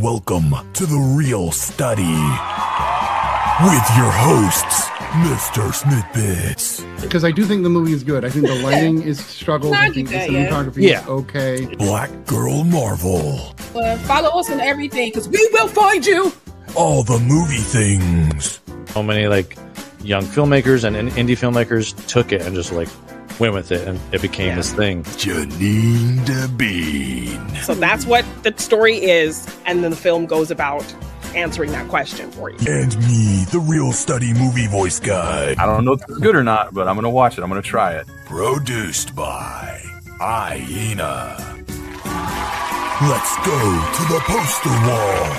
welcome to The Real Study with your hosts, Mr. Snitbits. Because I do think the movie is good. I think the lighting is struggles. I think the cinematography is okay. BlackGirlMarvel. Follow us on everything, because we will find you. All the movie things. So many young filmmakers and indie filmmakers took it and just went with it, and it became this thing. JeannineDaBean. So that's what the story is, and then the film goes about answering that question for you. And me, the Real Study movie voice guy. I don't know if it's good or not, but I'm going to watch it. I'm going to try it. Produced by Hyena. Let's go to the poster wall.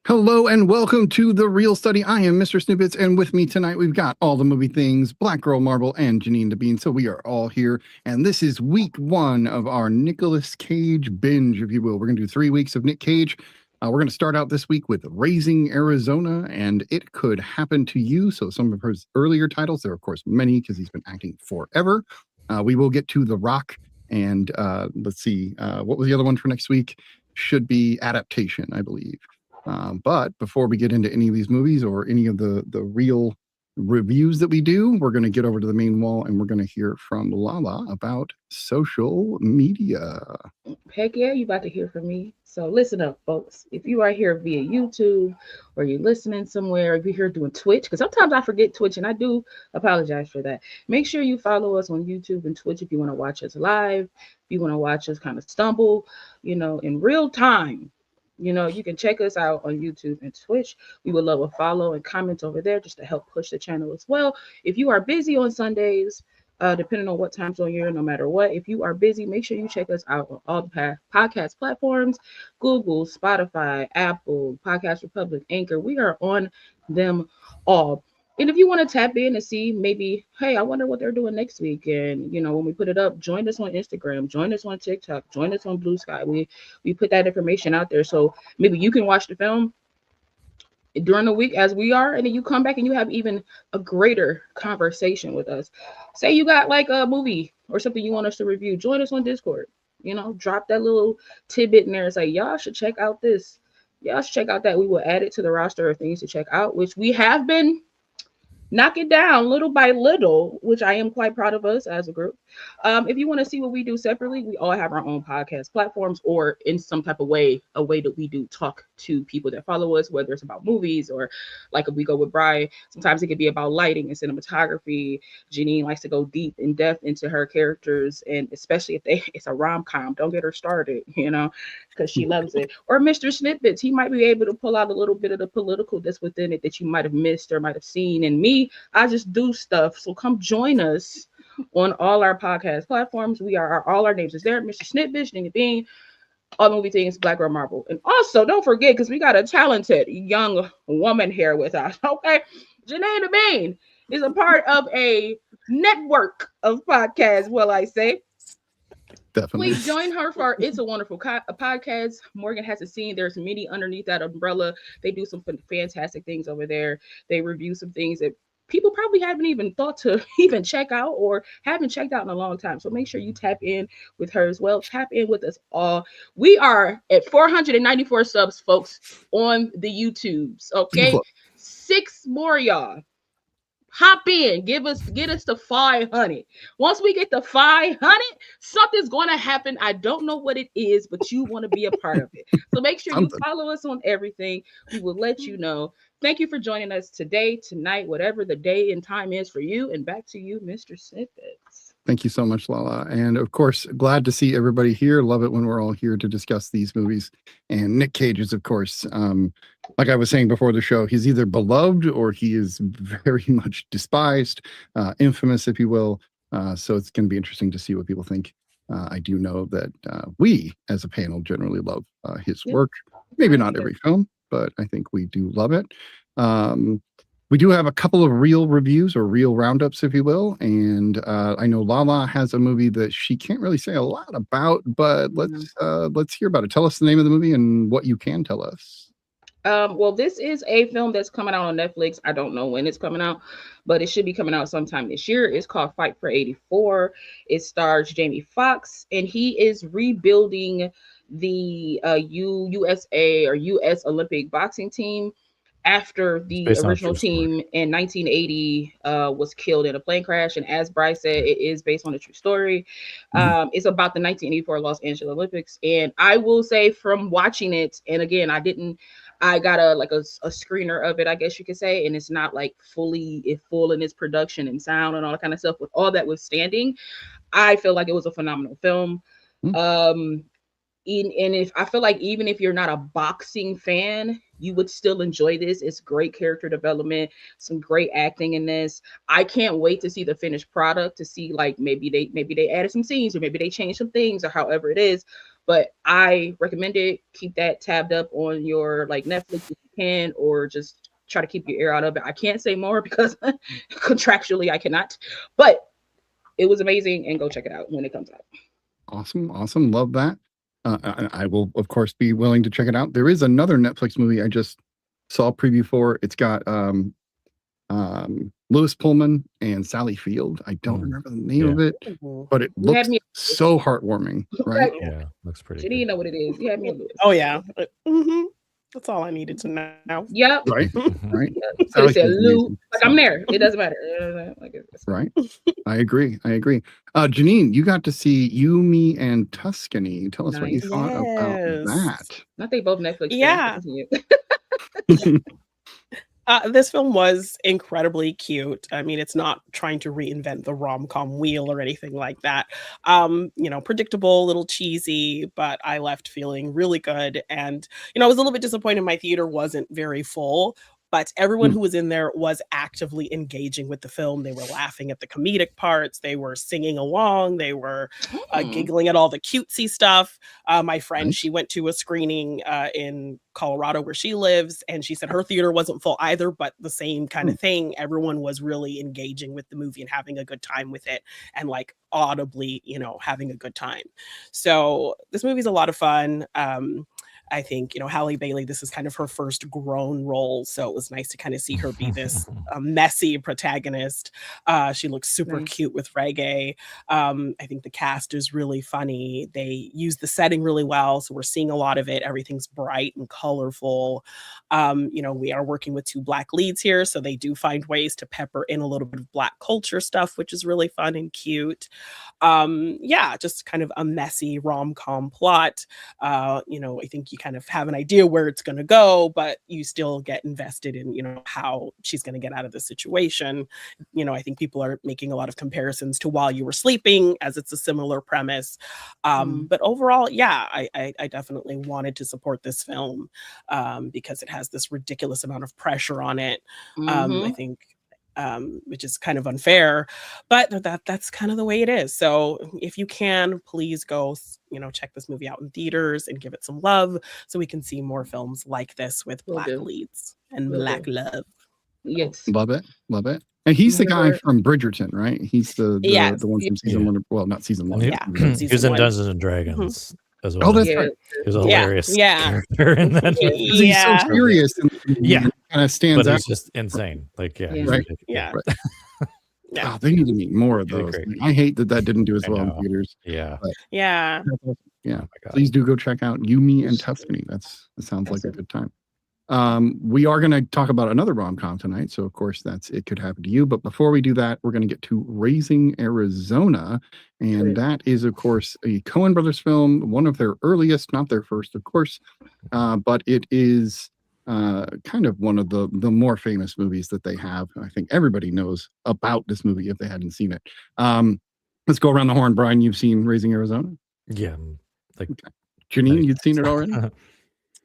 Hello and welcome to The Real Study. I am Mr. Snippets, and with me tonight we've got all the movie things, BlackGirlMarvel and JeannineDaBean. So we are all here, and this is week one of our Nicolas Cage binge, if you will. We're going to do 3 weeks of Nick Cage. We're going to start out this week with Raising Arizona and It Could Happen to You. So some of his earlier titles, there are of course many because he's been acting forever. We will get to The Rock, and let's see, what was the other one for next week? Should be Adaptation, I believe. But before we get into any of these movies or any of the real reviews that we do, we're going to get over to the main wall and we're going to hear from Lala about social media. Heck yeah, you about to hear from me. So listen up, folks. If you are here via YouTube or you're listening somewhere, if you're here doing Twitch, because sometimes I forget Twitch and I do apologize for that. Make sure you follow us on YouTube and Twitch if you want to watch us live, if you want to watch us kind of stumble, in real time. You can check us out on YouTube and Twitch. We would love a follow and comment over there just to help push the channel as well. If you are busy on Sundays, depending on what time zone you're in, no matter what, if you are busy, make sure you check us out on all the podcast platforms, Google, Spotify, Apple, Podcast Republic, Anchor. We are on them all. And if you want to tap in and see maybe, hey, I wonder what they're doing next week. And, when we put it up, join us on Instagram, join us on TikTok, join us on Blue Sky. We put that information out there. So maybe you can watch the film during the week as we are. And then you come back and you have even a greater conversation with us. Say you got a movie or something you want us to review. Join us on Discord. Drop that little tidbit in there. It's y'all should check out this. Y'all should check out that. We will add it to the roster of things to check out, which we have been knock it down little by little, which I am quite proud of us as a group. If you want to see what we do separately, we all have our own podcast platforms, or in some type of way, a way that we do talk to people that follow us, whether it's about movies or if we go with Bri, sometimes it could be about lighting and cinematography. Jeanine likes to go deep in depth into her characters, and especially if it's a rom-com, don't get her started, because she loves it. Or Mr. Snippets, he might be able to pull out a little bit of the political that's within it that you might have missed or might have seen. And me, I just do stuff. So come join us on all our podcast platforms. We are all our names is there. Mr. Snitbitch, JeannineDaBean, all movie things, BlackGirlMarvel. And also don't forget, because we got a talented young woman here with us. Okay. JeannineDaBean is a part of a network of podcasts, will I say. Definitely. Please join her for It's a Wonderful Podcast. Morgan hasn't seen. There's many underneath that umbrella. They do some fantastic things over there. They review some things that people probably haven't even thought to even check out or haven't checked out in a long time. So make sure you tap in with her as well. Tap in with us all. We are at 494 subs, folks, on the YouTubes. Okay. 6 more, y'all. Hop in, get us to 500. Once we get to 500, something's going to happen. I don't know what it is, but you want to be a part of it. So make sure you follow us on everything. We will let you know. Thank you for joining us today, tonight, whatever the day and time is for you. And back to you, Mr. Snippets. Thank you so much, Lala. And of course, glad to see everybody here. Love it when we're all here to discuss these movies. And Nick Cage is, of course, like I was saying before the show, he's either beloved or he is very much despised, infamous, if you will. So it's going to be interesting to see what people think. I do know that we, as a panel, generally love his work. Maybe not every film, but I think we do love it. We do have a couple of reel reviews or reel roundups, if you will. And I know Lala has a movie that she can't really say a lot about, but let's hear about it. Tell us the name of the movie and what you can tell us. Well, this is a film that's coming out on Netflix. I don't know when it's coming out, but it should be coming out sometime this year. It's called Fight for 84. It stars Jamie Foxx, and he is rebuilding the USA or US Olympic boxing team after the based on a original true story. team in 1980 was killed in a plane crash. And as Bryce said, it is based on a true story. It's about the 1984 Los Angeles Olympics. And I will say from watching it, and again, I got a screener of it, I guess you could say, and it's not like full in its production and sound and all that kind of stuff. With all that withstanding, I feel like it was a phenomenal film. And if I feel like even if you're not a boxing fan, you would still enjoy this. It's great character development, some great acting in this. I can't wait to see the finished product, to see like maybe they added some scenes or maybe they changed some things or however it is. But I recommend it. Keep that tabbed up on your like Netflix if you can, or just try to keep your ear out of it. I can't say more because contractually I cannot. But it was amazing, and go check it out when it comes out. Awesome. Love that. I will, of course, be willing to check it out. There is another Netflix movie I just saw a preview for. It's got Louis Pullman and Sally Field. I don't remember the name of it, but it looks so heartwarming, right? Yeah, looks pretty She didn't know what it is. You had me. Oh yeah. That's all I needed to know. Yep. Right. So they said Lou. Like, I'm there. It doesn't matter. Right. I agree. Janine, you got to see You, Me, and Tuscany. Tell us what you thought about that. I think both Netflix. Yeah. This film was incredibly cute. I mean, it's not trying to reinvent the rom-com wheel or anything like that. Predictable, a little cheesy, but I left feeling really good. And, I was a little bit disappointed my theater wasn't very full, but everyone who was in there was actively engaging with the film. They were laughing at the comedic parts. They were singing along. They were giggling at all the cutesy stuff. My friend, she went to a screening in Colorado where she lives, and she said her theater wasn't full either, but the same kind of thing. Everyone was really engaging with the movie and having a good time with it, and like audibly, having a good time. So this movie's a lot of fun. I think, Halle Bailey, this is kind of her first grown role. So it was nice to kind of see her be this messy protagonist. She looks super cute with reggae. I think the cast is really funny. They use the setting really well. So we're seeing a lot of it. Everything's bright and colorful. We are working with 2 Black leads here. So they do find ways to pepper in a little bit of Black culture stuff, which is really fun and cute. Just kind of a messy rom-com plot. I think you kind of have an idea where it's going to go, but you still get invested in, how she's going to get out of the situation. I think people are making a lot of comparisons to While You Were Sleeping, as it's a similar premise. But overall, I definitely wanted to support this film because it has this ridiculous amount of pressure on it. I think which is kind of unfair, but that's kind of the way it is. So if you can, please go, check this movie out in theaters and give it some love so we can see more films like this with Black leads and Black love. Yes. Love it. And he's the guy from Bridgerton, right? He's the one from season 1. Well, not season 1. He was in Dungeons and Dragons as well. Oh, that's right. He was a hilarious character in that. He's so serious and kind of stands out. He's just insane. Like, Right. Yeah. They need to make more of those. I hate that didn't do as well in theaters. Yeah. Please do go check out You, Me, and Tuscany. That sounds like a good time. We are going to talk about another rom-com tonight, so of course that's It Could Happen to You. But before we do that, we're going to get to Raising Arizona, and that is, of course, a Coen Brothers film, one of their earliest, not their first, of course, but it is kind of one of the more famous movies that they have. I think everybody knows about this movie if they hadn't seen it. Let's go around the horn. Brian, you've seen Raising Arizona? Yeah. Janine, you'd seen it already?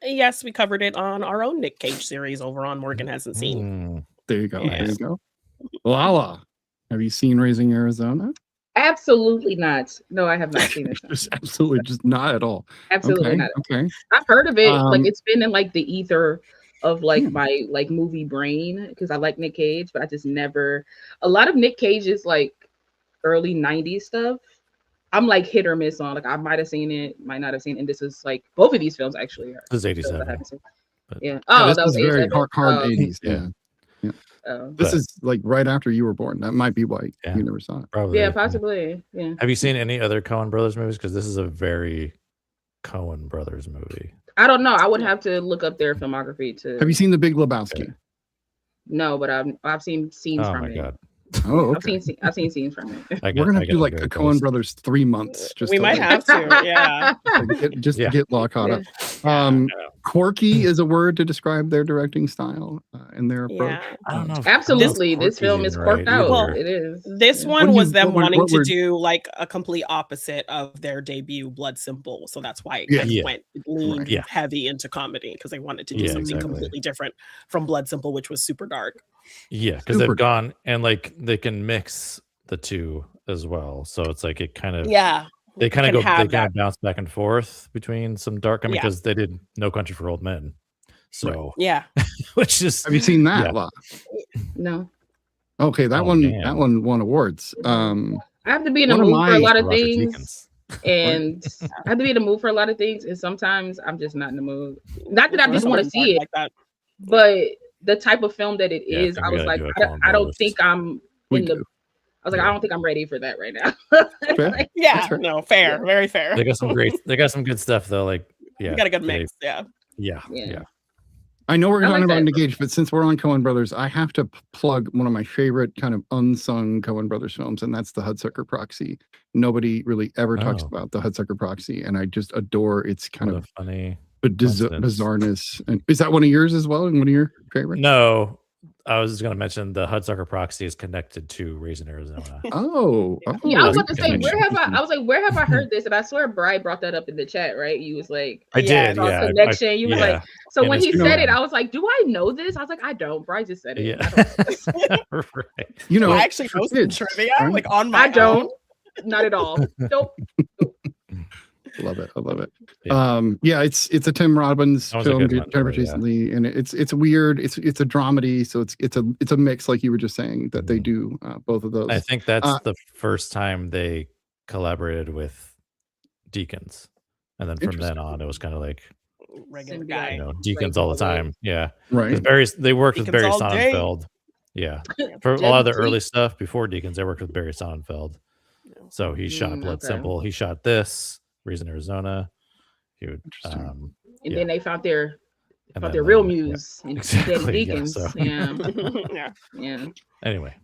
Yes, we covered it on our own Nick Cage series over on Morgan Hasn't Seen. There you go. There you go. Lala, have you seen Raising Arizona? Absolutely not. No, I have not seen it. just not at all. Absolutely not. Okay. I've heard of it. It's been in like the ether of like my like movie brain because I like Nick Cage, but I just never. A lot of Nick Cage's like early 90s stuff, I'm like hit or miss on. Like I might have seen it, might not have seen it. And this is like both of these films actually are. This is 87. Yeah. Oh, that was very hard 80s. Yeah. This But- is like right after you were born. That might be why you never saw it. Probably. Yeah, possibly. Yeah. Have you seen any other Coen Brothers movies? Because this is a very Coen Brothers movie. I don't know. I would have to look up their filmography to. Have you seen The Big Lebowski? Okay. No, but I've seen scenes Oh from my it. god. Oh, I've seen scenes from it. We're gonna have to do like a Coen Brothers 3 months. Just We to, might like, have to. Yeah. to get law caught up. Quirky is a word to describe their directing style and their approach. Yeah. I don't know. Absolutely, this film is quirked out. Well, It is. This Yeah. one was them what wanting to word- do like a complete opposite of their debut Blood Simple. So that's why it Yeah. kind of Yeah. went leaned Yeah. heavy into comedy because they wanted to do Yeah, something exactly. completely different from Blood Simple, which was super dark. Yeah, because Super they've gone and like they can mix the two as well. So it's like it kind of Yeah. they kind of can go have they kind of bounce back and forth between some dark. I mean, Yeah. because they did No Country for Old Men. So Yeah. which is Have you seen that? Yeah. Law? No, Okay, that Oh, one man. won awards. I have to be in the One of mood for a my- lot of Roger things, Deakins. and I have to be in the mood for a lot of things, and sometimes I'm just not in the mood. Not that I just want to see it, Like that. but the type of film that it Yeah, I is, think I we was gotta like, do a Coen I don't Brothers. think I'm We in the. do. I was like, Yeah. I don't think I'm ready for that right now. Fair. Like, Yeah. That's fair. No, fair. Very fair. They got some good stuff though. Like yeah, We got a good they- mix. Yeah. Yeah, Yeah. yeah. I know we're I talking like about that. Nick Cage, but since we're on Coen Brothers, I have to plug one of my favorite kind of unsung Coen Brothers films, and that's The Hudsucker Proxy. Nobody really ever talks Oh. about The Hudsucker Proxy, and I just adore its kind What of a funny. coincidence. bizarreness. And is that one of yours as well? And one of your favorites? No, I was going to mention the Hudsucker Proxy is connected to Raising Arizona. Oh, Yeah. Yeah, I was oh, about to say, connection. where have I heard this? And I swear Bri brought that up in the chat, right? You was like, I Yeah, did, saw yeah. connection. You was like, so And when it's he true. said it, I was like, do I know this? I was like, I don't. Bri just said it. Yeah. I don't know this. Right. You know, I actually for know some kids, trivia right? like on my I don't. own. Not at all. Nope. Love it. I love it. Yeah. Yeah, it's a Tim Robbins That was a film, good one, Jennifer yeah. Jason Leigh, and it's weird. It's a dramedy, so it's a mix, like you were just saying, that they do both of those. I think that's Uh, the first time they collaborated with Deakins. And then from then Interesting. on, it was kind of like, Regular Symbiote. guy. you know, Deakins all the time. Yeah. 'Cause right. They worked with Deakins Barry all day. Sonnenfeld. Yeah. For a lot of the early stuff before Deakins, they worked with Barry Sonnenfeld. So he shot Blood okay. Simple. He shot this, Raising Arizona. He would, Interesting. And Yeah. then they found their and then real they- yeah. muse in Exactly, yeah, Deacons. so- Yeah. Yeah. Yeah. Anyway,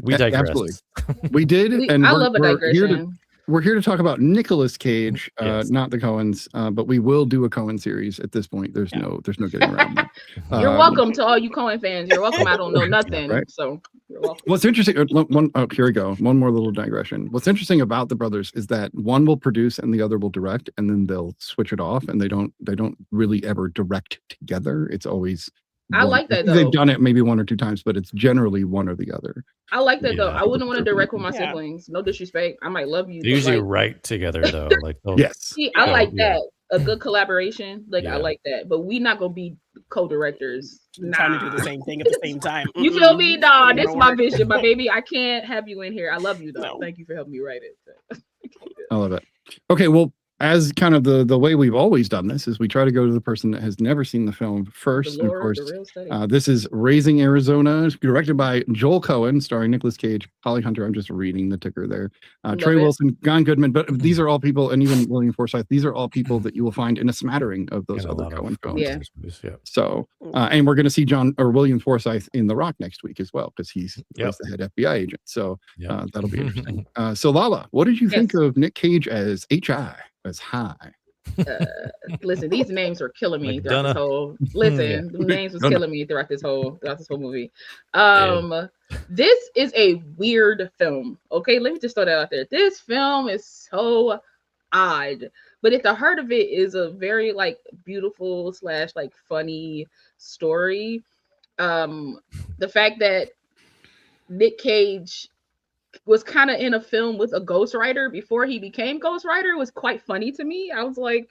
we digress. Absolutely. We did, We- and I we're, love a we're here to digression. we're here to talk about Nicolas Cage, Yes. not the Coens, but we will do a Coen series at this point. There's Yeah. no getting around that. You're Um, welcome to all you Coen fans. You're welcome. I don't know nothing. Right. So you're welcome. What's interesting, here we go. One more little digression. What's interesting about the brothers is that one will produce and the other will direct, and then they'll switch it off, and they don't really ever direct together. It's always I one. like that, though. They've done it maybe one or two times, but it's generally one or the other. I like that though. Yeah. I wouldn't want to direct with my Yeah. siblings. No disrespect. I might love you. They but, usually like, write together though. Like they'll- Yes. see, I Yeah, like yeah. that. A good collaboration. Like I Yeah. like that. But we not gonna be co-directors. Trying to do the same thing at the same time. You feel me? Nah, Ain't this gonna my work. vision, my baby. I can't have you in here. I love you though. No. Thank you for helping me write it. I love it. Okay, well, as kind of the way we've always done this is we try to go to the person that has never seen the film first. The And of Lord, course, the real study. this is Raising Arizona, directed by Joel Coen, starring Nicolas Cage, Holly Hunter. I'm just reading the ticker there. Love Trey it. Wilson, John Goodman. But these are all people, and even William Forsythe, these are all people that you will find in a smattering of those in a other lot of Coen films. Yeah. movies, yeah. So, and we're going to see William Forsythe in The Rock next week as well, because he's Yep. the head FBI agent. So Yeah. that'll be interesting. So Lala, what did you think of Nick Cage as H.I., as High? Listen, these names are killing me throughout this McDonough. whole. Listen, the names was McDonough. killing me throughout this whole movie. This is a weird film. Okay, let me just throw that out there. This film is so odd, but at the heart of it is a very like beautiful / like funny story. The fact that Nick Cage was kind of in a film with a ghostwriter before he became ghostwriter was quite funny to me. I was like,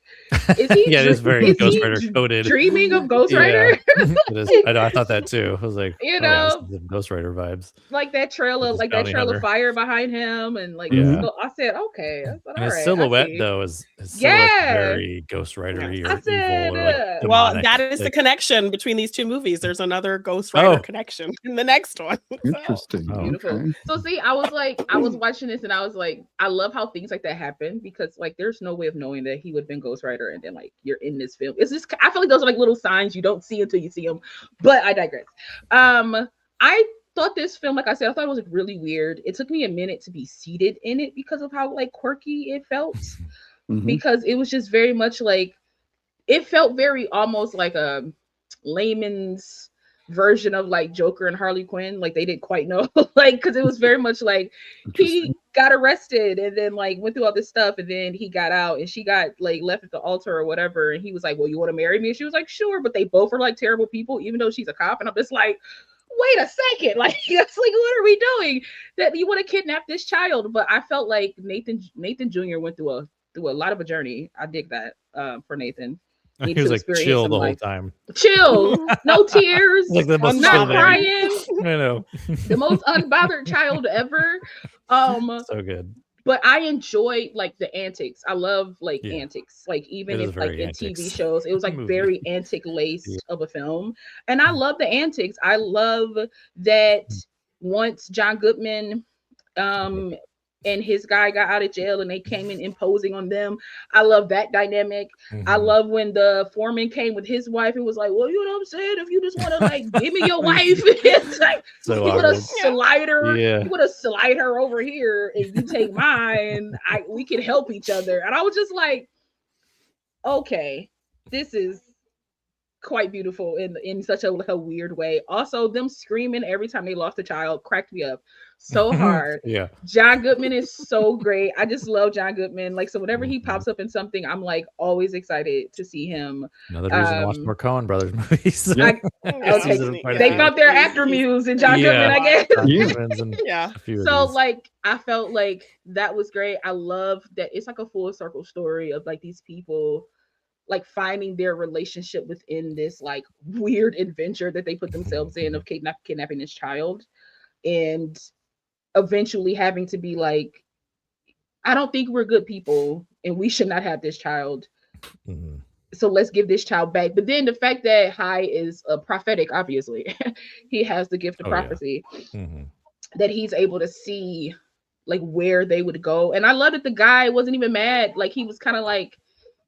is he Yeah, it is very is he Ghostwriter coded. dreaming of ghostwriter? It is. I know. I thought that too. I was like, You oh, yeah, this know, is some Ghostwriter vibes. like that trail With of his like that bounty trail hunter. of fire behind him, and like Yeah. so I said, okay, I said, And his all right, I silhouette see. though is his silhouette's Yeah. very Ghostwriter-y or I said, evil or like Well, demonic. that is the Like, connection between these two movies. There's another Ghost Rider Oh. connection in the next one. So, Interesting. Oh, Beautiful. Okay. So see, I was I was watching this and I was like, I love how things like that happen because like there's no way of knowing that he would have been ghostwriter and then like you're in this film. It's just I feel like those are like little signs you don't see until you see them. But I digress. I thought this film, like I said, I thought it was like, really weird. It took me a minute to be seated in it because of how like quirky it felt. Because it was just very much like it felt very almost like a layman's version of like Joker and Harley Quinn. Like they didn't quite know, like because it was very much like he got arrested and then like went through all this stuff and then he got out and she got like left at the altar or whatever and he was like, well, you want to marry me? And she was like, sure. But they both are like terrible people, even though she's a cop. And I'm just like, wait a second, like it's like what are we doing? That you want to kidnap this child? But I felt like Nathan Jr. went through a lot of a journey. I dig that for Nathan. He was like chill the whole time. Chill, no tears, like the most not crying. I know. The most unbothered child ever. So good. But I enjoyed like the antics. I love like antics. Like even if like in TV shows, it was like very antic laced of a film. And I love the antics. I love that once John Goodman and his guy got out of jail and they came in imposing on them. I love that dynamic. I love when the foreman came with his wife and was like, well, you know what I'm saying? If you just want to like give me your wife, it's like so you want to slide her, you want to slide her over here and you take mine. We can help each other. And I was just like, okay, this is quite beautiful in such a weird way. Also, them screaming every time they lost a child cracked me up so hard. John Goodman is so great. I just love John Goodman. Like, so whenever he pops up in something, I'm like always excited to see him. Another reason to watch more Coen Brothers movies. They found their actor muse in John Goodman, I guess. So like I felt like that was great. I love that it's like a full circle story of like these people like finding their relationship within this like weird adventure that they put themselves in of kidnapping this child and eventually having to be like, I don't think we're good people and we should not have this child. So let's give this child back. But then the fact that High is a prophetic, obviously, he has the gift of prophecy, that he's able to see like where they would go. And I love that the guy wasn't even mad. Like he was kind of like,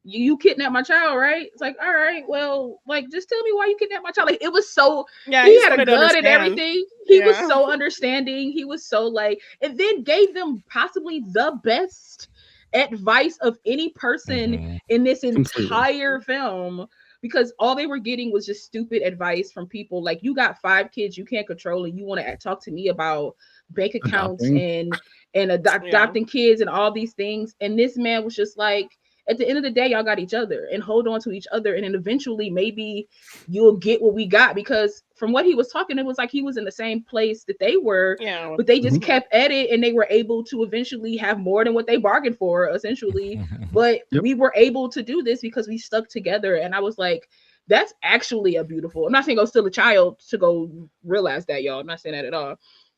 you kidnapped my child, right? It's like, all right, well, like, just tell me why you kidnapped my child. Like, it was so, he had a gun and everything. He was so understanding. He was so like, and then gave them possibly the best advice of any person in this entire film, because all they were getting was just stupid advice from people. Like, you got 5 kids you can't control and you want to talk to me about bank accounts and adopting kids and all these things. And this man was just like, at the end of the day, y'all got each other and hold on to each other. And then eventually maybe you'll get what we got, because from what he was talking, it was like he was in the same place that they were, but they just kept at it and they were able to eventually have more than what they bargained for, essentially. But we were able to do this because we stuck together. And I was like, that's actually a beautiful, I'm not saying go steal a child to go realize that, y'all. I'm not saying that at all.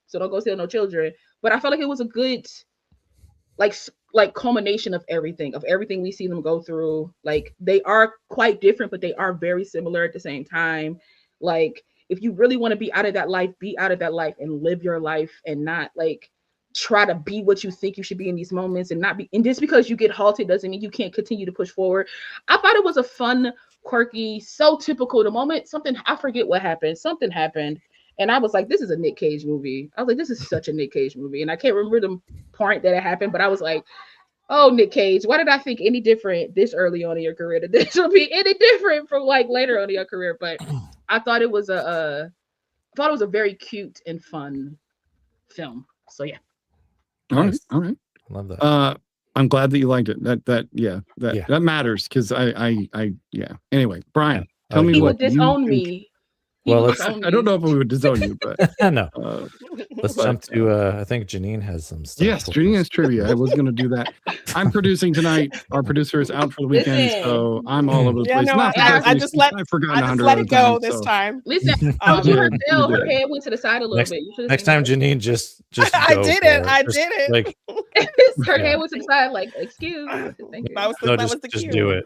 So don't go steal no children. But I felt like it was a good, like culmination of everything we see them go through. Like, they are quite different, but they are very similar at the same time. Like, if you really want to be out of that life, be out of that life and live your life, and not like try to be what you think you should be in these moments, and not be, and just because you get halted doesn't mean you can't continue to push forward. I thought it was a fun, quirky, so typical. The moment I forget what happened, something happened, and I was like, this is a Nick Cage movie. I was like, this is such a Nick Cage movie. And I can't remember the point that it happened, but I was like, oh, Nick Cage, why did I think any different this early on in your career that this will be any different from like later on in your career? But I thought it was a very cute and fun film. So yeah. All right. Love that. I'm glad that you liked it. That matters, because I Anyway, Brian, tell me what you disown me. Well, I don't know if we would disown you, but no. Let's jump to I think Janine has some stuff. Yes, Janine has trivia. I was going to do that. I'm producing tonight. Our producer is out for the weekend, so I'm all over the place. I just let it go this time. Listen, her head went to the side a little bit. Next time, Janine, just I did it. Like her head went to the side, like, excuse me. That was the just cue. do it.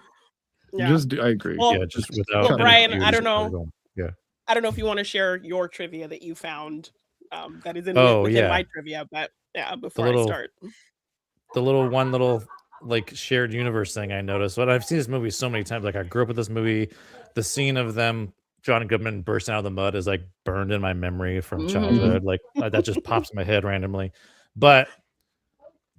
Yeah. I agree. Well, just without. Well, Brian, I don't know. Yeah. I don't know if you want to share your trivia that you found that is within my trivia, but Yeah, before little- I start. The little like shared universe thing I noticed. But I've seen this movie so many times. Like I grew up with this movie. The scene of them, John Goodman bursting out of the mud, is like burned in my memory from childhood. Like that just pops in my head randomly. But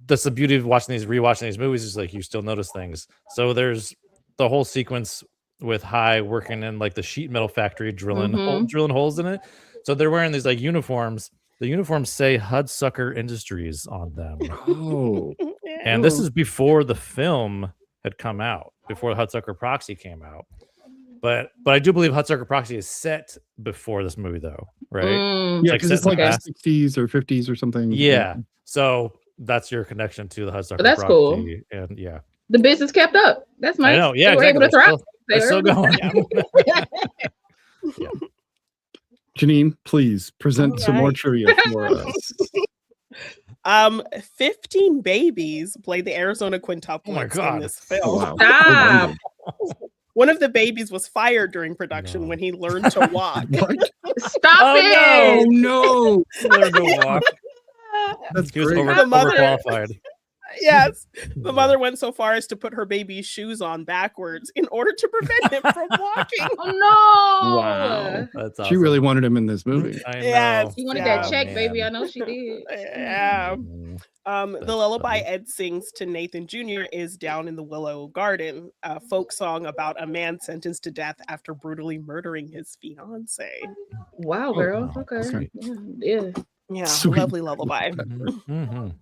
that's the beauty of rewatching these movies, is like you still notice things. So there's the whole sequence with High working in like the sheet metal factory, drilling holes in it. So they're wearing these like uniforms. The uniforms say Hudsucker Industries on them. Oh, And this is before the film had come out, before Hudsucker Proxy came out. But I do believe Hudsucker Proxy is set before this movie, though, right? yeah, because it's like set the 60s or 50s or something. Yeah. So that's your connection to the Hudsucker That's Proxy. cool. And yeah. The business kept up. That's nice. I know. Yeah, They were exactly. able to thrive. They're still going. Janine, please present some more trivia for us. 15 babies played the Arizona quintuplets in this film. Oh, wow. Stop. One of the babies was fired during production when he learned to walk. Stop it. Oh no! Learned to walk. That's He was great. overqualified. Yes. The mother went so far as to put her baby's shoes on backwards in order to prevent him from walking. Oh no. Wow. That's awesome. She really wanted him in this movie. I know. Yes. She wanted Yeah, that check, man. baby. I know she did. Yeah. The That's lullaby funny. Ed sings to Nathan Jr. is Down in the Willow Garden, a folk song about a man sentenced to death after brutally murdering his fiance. Wow, girl. wow. Okay. Okay. Yeah. Yeah, Sweet. lovely lullaby. Mhm.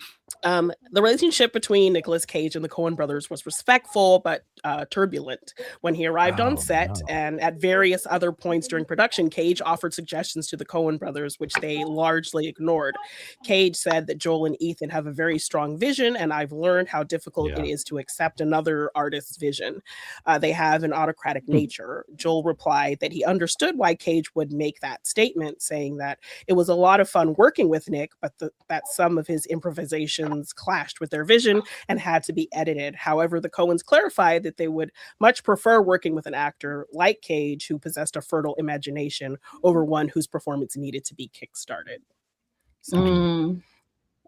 The relationship between Nicolas Cage and the Coen brothers was respectful but turbulent. When he arrived on Oh, set no. and at various other points during production, Cage offered suggestions to the Coen brothers, which they largely ignored. Cage said that Joel and Ethan have a very strong vision, and I've learned how difficult it is to accept another artist's vision. They have an autocratic nature. Joel replied that he understood why Cage would make that statement, saying that it was a lot of fun working with Nick, but that some of his improvisations clashed with their vision and had to be edited. However, the Coens clarified that they would much prefer working with an actor like Cage, who possessed a fertile imagination, over one whose performance needed to be kickstarted. So,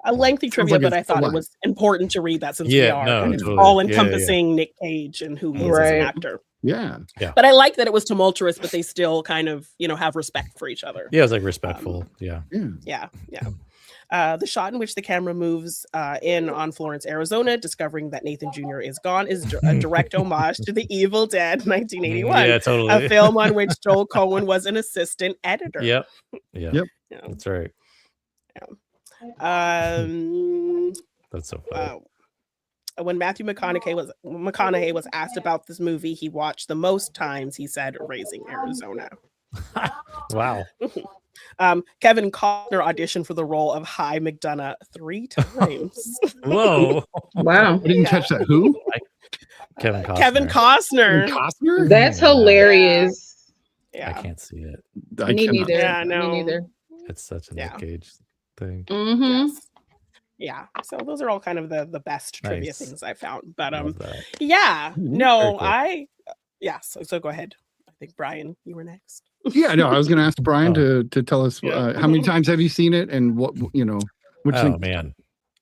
a lengthy trivia, like but it's I thought a it lot. was important to read that since we are kind of totally. all encompassing Nick Cage and who he is as an actor. Yeah. But I like that it was tumultuous, but they still kind of, have respect for each other. Yeah, it was like respectful. Yeah. Yeah. The shot in which the camera moves in on Florence, Arizona, discovering that Nathan Jr. is gone, is a direct homage to The Evil Dead 1981, Yeah, totally. a film on which Joel Coen was an assistant editor. Yep. Yep. That's right. That's so funny. When Matthew McConaughey was asked about this movie he watched the most times, he said Raising Arizona. Wow. Kevin Costner auditioned for the role of High McDonough 3 times. Whoa. Wow. I didn't catch that. Who? Kevin Costner. Kevin Costner. Costner? That's hilarious. Yeah. I can't see it. I Me cannot. neither. Yeah, no. Me neither. It's such a Nick Cage thing. Mm-hmm. Yes. Yeah. So those are all kind of the best trivia Nice. things I found. But Love that. yeah. Mhm. No, Very cool. so go ahead. I think Brian, you were next. Yeah, no, I was going to ask Brian to tell us Yeah. how many times have you seen it and what, which Oh thing. man.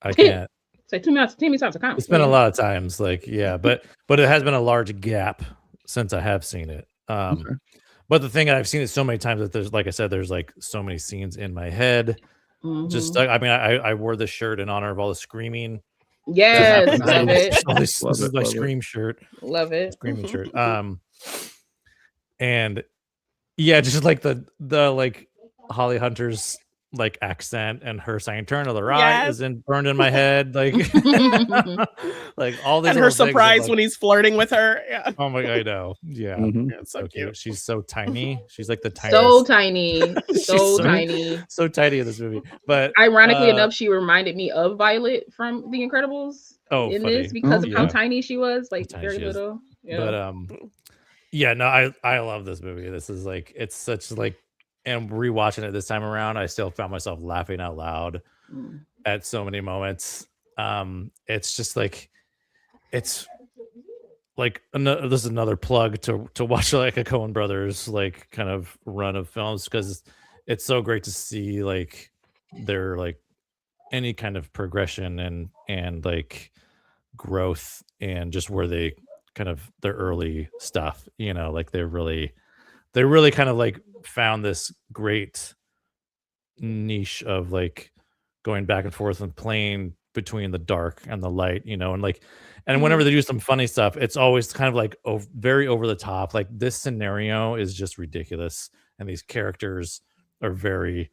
I can't. Say 2 minutes. 2 minutes to count. It's been a lot of times, but it has been a large gap since I have seen it. Okay. But the thing, I've seen it so many times that there's, like I said, there's like so many scenes in my head. Just I mean, I wore this shirt in honor of all the screaming. Yes, love it. This is my Scream shirt. Love it. Screaming shirt. And yeah, just like the like Holly Hunter's like accent and her saying "turn to the right" is burned in my head. Like, like all these. And her surprise when he's flirting with her. Yeah. Oh my god, I know. Yeah, Mhm. Yeah, it's so cute. She's so tiny. She's like the tiniest. So tiny. She's So tiny. So tiny in this movie. But ironically enough, she reminded me of Violet from The Incredibles in funny. this because of how Yeah. tiny she was, like How tiny very she is. little. Yeah. But yeah, no, I love this movie. This is like, it's such like, and rewatching it this time around, I still found myself laughing out loud at so many moments. It's just like, it's like this is another plug to watch like a Coen Brothers like kind of run of films, because it's so great to see like their like any kind of progression and like growth and just where they kind of their early stuff, like they really kind of like found this great niche of like going back and forth and playing between the dark and the light, and like, and whenever they do some funny stuff, it's always kind of like very over the top. Like this scenario is just ridiculous, and these characters are very,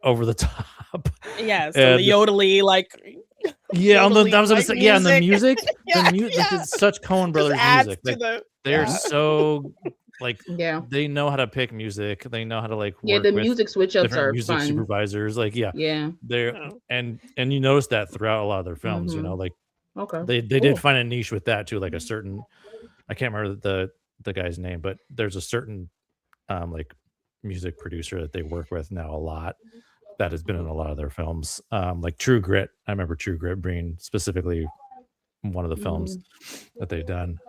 over the top. Yes, and the yodely like. Yeah, I was gonna like say, yeah, and the music, Yeah, like, it's such Coen Brothers music. Like, they're so like, they know how to pick music. They know how to like work the with music switch ups are music fun. supervisors. Like, they're and you notice that throughout a lot of their films. Like, they did find a niche with that too. Like a certain, I can't remember the guy's name, but there's a certain like music producer that they work with now a lot. That has been in a lot of their films, like True Grit. I remember True Grit being specifically one of the films that they've done.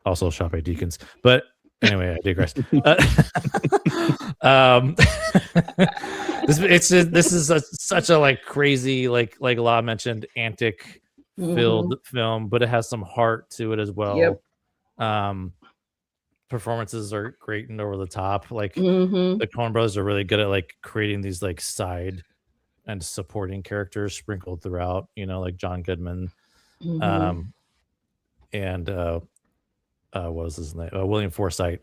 Also shot by Deacons, but anyway, I digress. This is such a like crazy, like Law mentioned, antic filled film, but it has some heart to it as well. Performances are great and over the top. Like the Coen Brothers are really good at like creating these like side and supporting characters sprinkled throughout, like John Goodman, and what was his name? William Forsythe.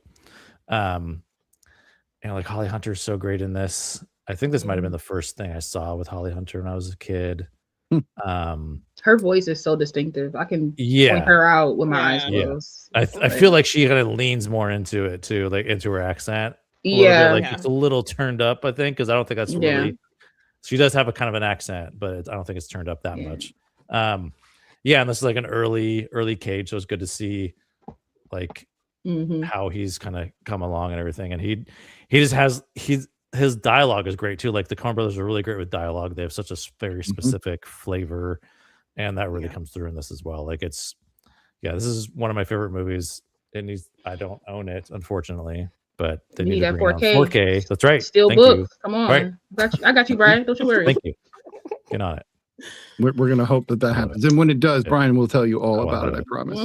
And like Holly Hunter is so great in this. I think this might have been the first thing I saw with Holly Hunter when I was a kid. Her voice is so distinctive. I can point her out with my eyes closed. I feel like she kind of leans more into it too, like into her accent. It's a little turned up, I think, because I don't think that's really. She does have a kind of an accent, but I don't think it's turned up that much. And this is like an early Cage, so it's good to see like how he's kind of come along and everything. And he just has his dialogue is great too. Like the Coen Brothers are really great with dialogue. They have such a very specific flavor, and that really comes through in this as well. Like this is one of my favorite movies. I don't own it, unfortunately, but they need to bring 4K. 4K. That's right. Still books. Come on. Right. I got you, Brian. Don't you worry. Thank you. Get on it. We're going to hope that happens. And when it does, Brian will tell you all about it. I promise.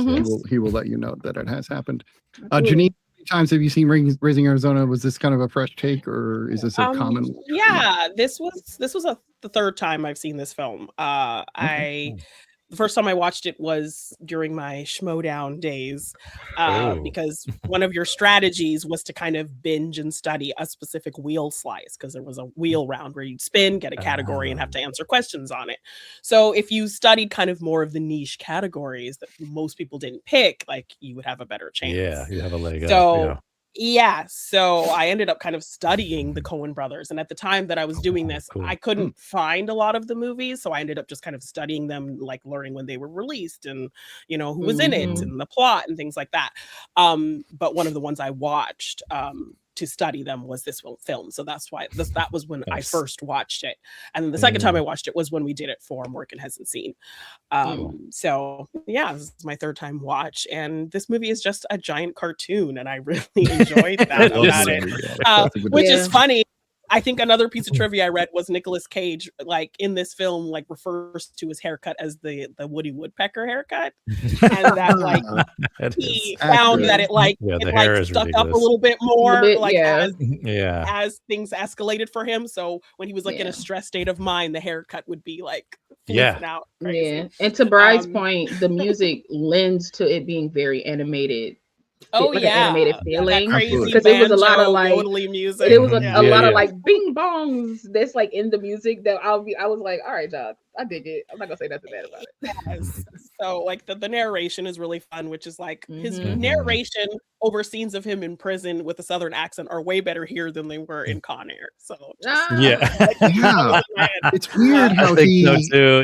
He will let you know that it has happened. Janine, how many times have you seen Raising Arizona? Was this kind of a fresh take, or is this a common? Yeah, this was the third time I've seen this film. The first time I watched it was during my Schmodown days, because one of your strategies was to kind of binge and study a specific wheel slice, because there was a wheel round where you'd spin, get a category, and have to answer questions on it. So if you studied kind of more of the niche categories that most people didn't pick, like you would have a better chance. Yeah, you have a leg up. So so I ended up kind of studying the Coen Brothers, and at the time that I was doing this, I couldn't find a lot of the movies, so I ended up just kind of studying them, like learning when they were released and who was in it and the plot and things like that. But one of the ones I watched to study them was this film, so that's why that was when I first watched it, and then the second time I watched it was when we did it for Morgan Hasn't Seen. So this is my third time watch, and this movie is just a giant cartoon, and I really enjoyed that about it, which is funny. I think another piece of trivia I read was Nicolas Cage, like in this film, like refers to his haircut as the Woody Woodpecker haircut, and that like he found that it stuck up a little bit more, as things escalated for him. So when he was like in a stress state of mind, the haircut would be like out. Crazy. And to Bry's point, the music lends to it being very animated. Animated feeling, because it was a lot of like music. It was a lot of like bing bongs that's like in the music that I was like, all right, John, I dig it. I'm not gonna say nothing bad about it. So like the narration is really fun, which is like his narration over scenes of him in prison with a Southern accent are way better here than they were in Con Air. So it's weird how he so too.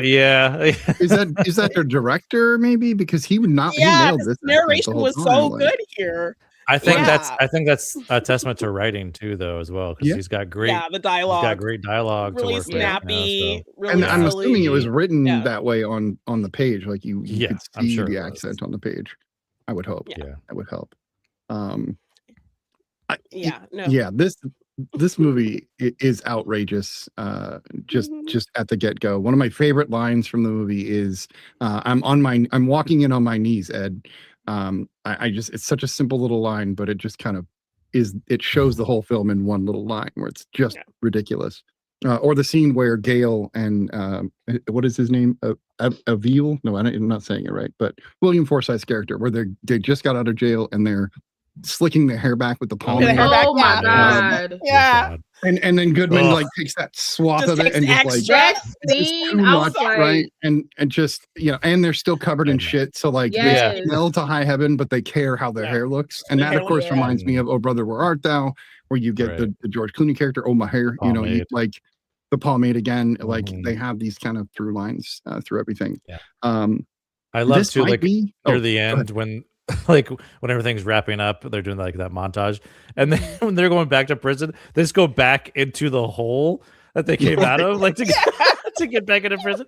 is that the director maybe, because he would not he nailed this narration was so good here. I think that's a testament to writing too, though, as well, because he's got great the dialogue. He's got great dialogue, really to work snappy. With, really and I'm assuming it was written that way on the page, like you could see sure the accent on the page. I would hope. That would help. this movie is outrageous. Just at the get go. One of my favorite lines from the movie is, I'm walking in on my knees, Ed. It's such a simple little line, but it just kind of it shows the whole film in one little line where it's just ridiculous. Or the scene where Gale and what is his name? Avil? No, I'm not saying it right, but William Forsythe's character, where they just got out of jail and they're slicking their hair back with the pomade. Oh my god! Yeah. And then Goodman like takes that swath Just of it and takes just like That it's scene, too I was much, like, right? And just and they're still covered in shit, so like Yes. they smell to high heaven, but they care how their hair looks, and that of course reminds me of Oh Brother Where Art Thou, where you get the George Clooney character, oh my hair, you like the pomade again, like they have these kind of through lines through everything. I love to like near the end when like when everything's wrapping up, they're doing like that montage, and then when they're going back to prison, they just go back into the hole that they came out of, like to get back into prison.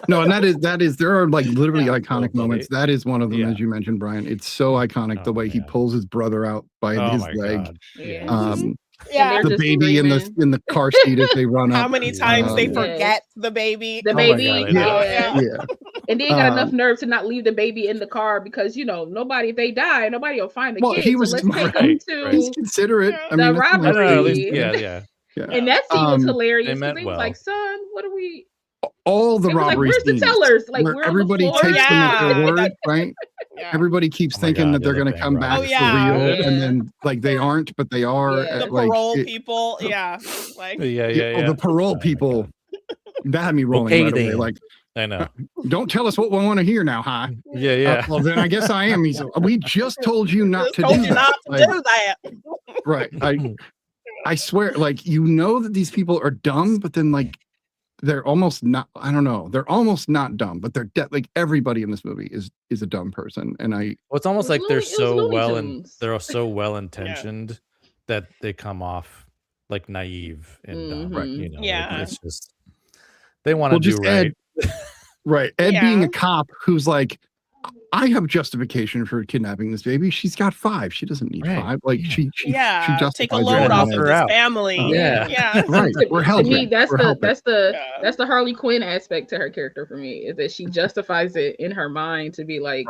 No, and that is there are like literally iconic moments. That is one of them, as you mentioned, Brian. It's so iconic the way he pulls his brother out by his leg. The baby in the car seat as they run up. How many times they forget the baby? The baby, and they ain't got enough Um, nerve to not leave the baby in the car because nobody, if they die, nobody will find the Well, kid. he was so let's take them to he's considerate. I the mean, that's nice. robbery. Yeah. And that scene was hilarious They because meant they was well. like, "Son, what are we?" All the It was like, robbery where's the scenes tellers? Like, where we're on the everybody floor. takes them at their Yeah. word, right? Everybody keeps thinking that they're going to come back for real, and then like they aren't, but they are. The like, parole people, like the parole people. That had me rolling right away. Like, I know. Don't tell us what we want to hear now, huh? Yeah. Well, then I guess I am. We just told you not to told do you that. not to do that. Right. I swear, like, that these people are dumb, but then like they're almost not. I don't know. They're almost not dumb, but they're like everybody in this movie is a dumb person. And well, it's almost like they're so well intentioned that they come off like naive and dumb. Right. Like, it's just they want to do right. Right. Ed being a cop who's like, I have justification for kidnapping this baby. She's got 5. She doesn't need 5. Like she justifies take a load off of this family. Right. We're helping. To me, that's the Harley Quinn aspect to her character for me, is that she justifies it in her mind to be like,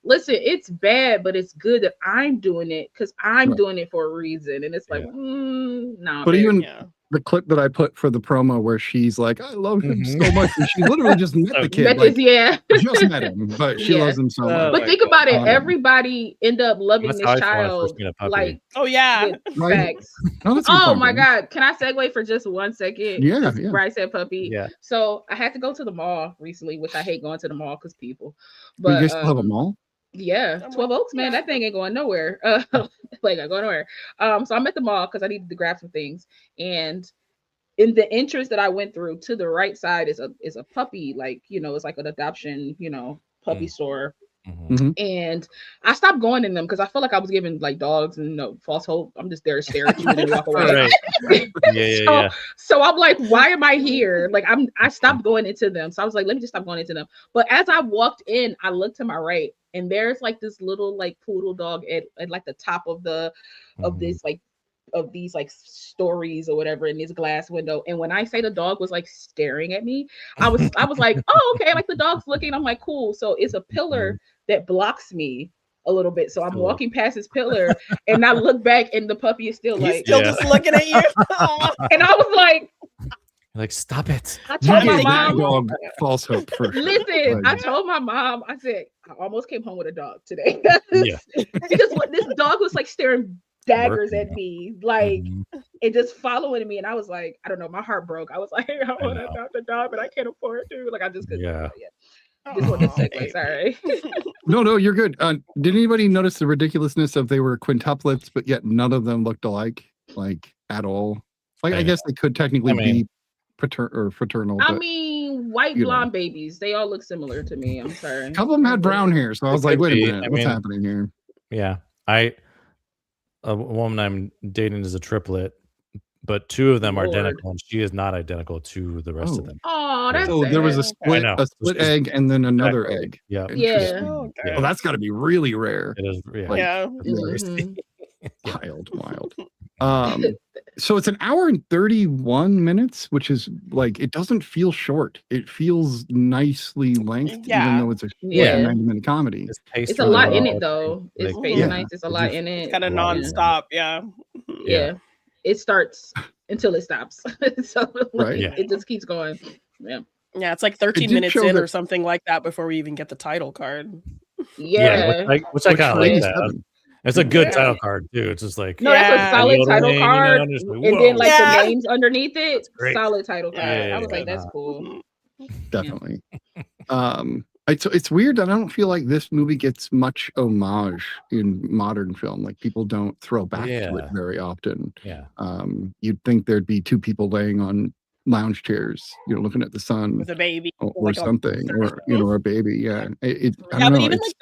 listen, it's bad, but it's good that I'm doing it because I'm doing it for a reason. And it's like, nah. But even the clip that I put for the promo where she's like, I love him so much. And she literally just met the kid. Just met him, but she loves him so much. But think about it. Everybody end up loving this child. Like, facts. Oh my God. Can I segue for just 1 second? Yeah. Where I said puppy. Yeah. So I had to go to the mall recently, which I hate going to the mall because people. But you guys still have a mall? Yeah, 12 Oaks, man, that thing ain't going nowhere. Like, I go nowhere. So I'm at the mall because I needed to grab some things, and in the entrance that I went through, to the right side is a puppy, like, it's like an adoption, puppy store. And I stopped going in them because I felt like I was giving like dogs and false hope. I'm just there to stare at you and then walk away. So I'm like, why am I here? Like, I stopped going into them. So I was like, let me just stop going into them. But as I walked in, I looked to my right, and there's like this little like poodle dog at like the top of these like stories or whatever in this glass window. And when I say the dog was like staring at me, I was like, oh, okay, like the dog's looking. I'm like, cool. So it's a pillar that blocks me a little bit. So I'm walking past this pillar and I look back and the puppy is still like just looking at you. And I was like, stop it. I told my mom, dog false hope for listen, I told my mom, I said, I almost came home with a dog today. Because this dog was like staring daggers at me, like, and just following me. And I was like, I don't know, my heart broke. I was like, I want to adopt a dog, but I can't afford to. Like, I just couldn't. Just want to segue, sorry. No, you're good. Did anybody notice the ridiculousness of they were quintuplets, but yet none of them looked alike, like at all? Like, I guess they could technically be fraternal. I mean, white blonde babies, they all look similar to me. I'm sorry. A couple of them had brown hair, so I was like, wait a minute, what's happening here? Yeah, a woman I'm dating is a triplet, but 2 of them are identical, and she is not identical to the rest of them. Oh, that's so sad. there was a split egg and then another egg. Yeah. Well, that's got to be really rare. It is. Wild. So it's an hour and 31 minutes, which is like, it doesn't feel short. It feels nicely lengthed, even though it's a 90-minute comedy. It's a lot in it though. It's paced nice. It's a lot in it. It's kind of nonstop. Yeah. It starts until it stops. So it just keeps going. Yeah, it's like 13 minutes in or something like that before we even get the title card. Which I kind of like that. It's a good title card too. It's just like that's a solid title card, and then like the names underneath it. Solid title card. I was like, that's cool. Definitely. It's weird that I don't feel like this movie gets much homage in modern film. Like people don't throw back to it very often. You'd think there'd be two people laying on lounge chairs, looking at the sun with a baby or like something, or a baby. I don't know. But even like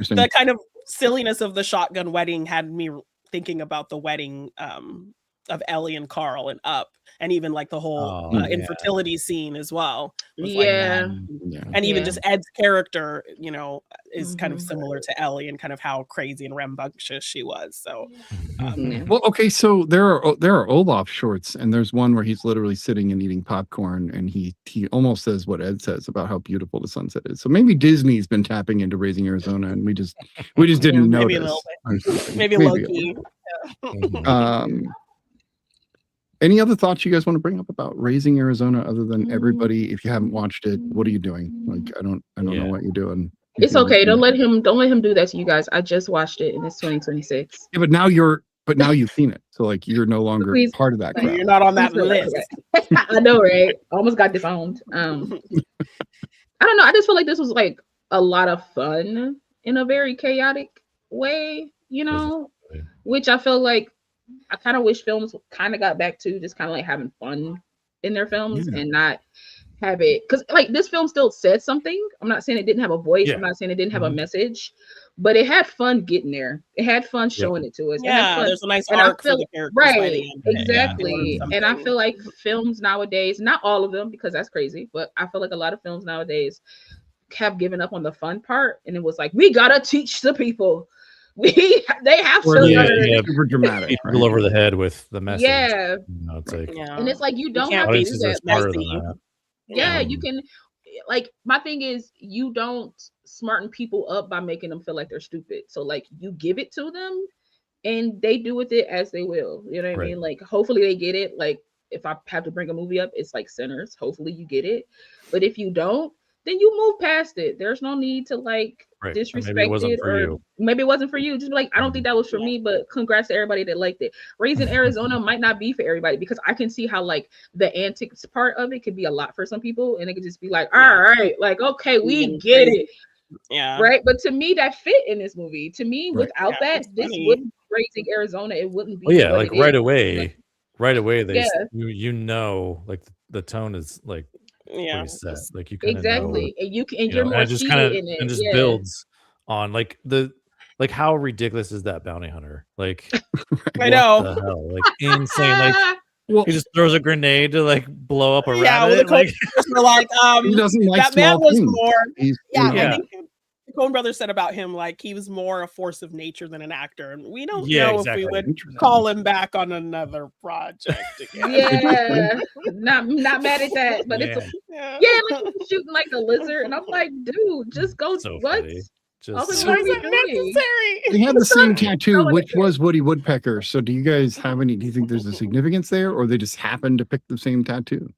the kind of silliness of the shotgun wedding had me thinking about the wedding of Ellie and Carl and Up, and even like the whole infertility scene as well. And even just Ed's character, is kind of similar to Ellie and kind of how crazy and rambunctious she was. So, well, okay, so there are Olaf shorts, and there's one where he's literally sitting and eating popcorn, and he almost says what Ed says about how beautiful the sunset is. So maybe Disney's been tapping into Raising Arizona, and we just didn't notice. Maybe a little bit. Maybe low-key. Any other thoughts you guys want to bring up about Raising Arizona, other than everybody, if you haven't watched it, what are you doing? Like, I don't know what you're doing. It's okay. Don't let him do that to you guys. I just watched it and it's 2026. Yeah, but now you've seen it. So like you're no longer part of that crowd. You're not on that list. I know, right? Almost got disowned. I don't know. I just feel like this was like a lot of fun in a very chaotic way, which I feel like I kind of wish films kind of got back to just kind of like having fun in their films and not have it, because like this film still said something. I'm not saying it didn't have a voice. I'm not saying it didn't have a message, but it had fun getting there. It had fun showing it to us. There's a nice arc for the characters. Right, exactly. And I feel like films nowadays, not all of them because that's crazy, but I feel like a lot of films nowadays have given up on the fun part, and it was like, we gotta teach the people. They have to learn. Super dramatic, people over the head with the message. It's like, and it's like you don't have to do that. You can. Like my thing is, you don't smarten people up by making them feel like they're stupid. So like you give it to them, and they do with it as they will. You know what I mean? Like hopefully they get it. Like if I have to bring a movie up, it's like Sinners. Hopefully you get it, but if you don't, then you move past it. There's no need to like disrespect it, or maybe it wasn't for you. Just be like, I don't think that was for me, but congrats to everybody that liked it. Raising Arizona might not be for everybody, because I can see how like the antics part of it could be a lot for some people, and it could just be like, all right, like, okay, we get it. Right. But to me, that fit in this movie. To me, without that, this wouldn't be Raising Arizona. It wouldn't be. Like right away, they like the tone is like set. Like you exactly know, and you can, and you're more just kind of in it, and just builds on like how ridiculous is that bounty hunter? Like I know, the hell? Like insane. Like he just throws a grenade to like blow up a rabbit. Like he doesn't like that man was things. more. I think the Coen Brothers said about him, like he was more a force of nature than an actor, and we don't know if we would call him back on another project again. Not mad at that, but it's like shooting like a lizard, and I'm like, dude, just go. What? Just why is that necessary? They had the same tattoo, which was Woody Woodpecker. So do you guys have any? Do you think there's a significance there, or they just happened to pick the same tattaoo?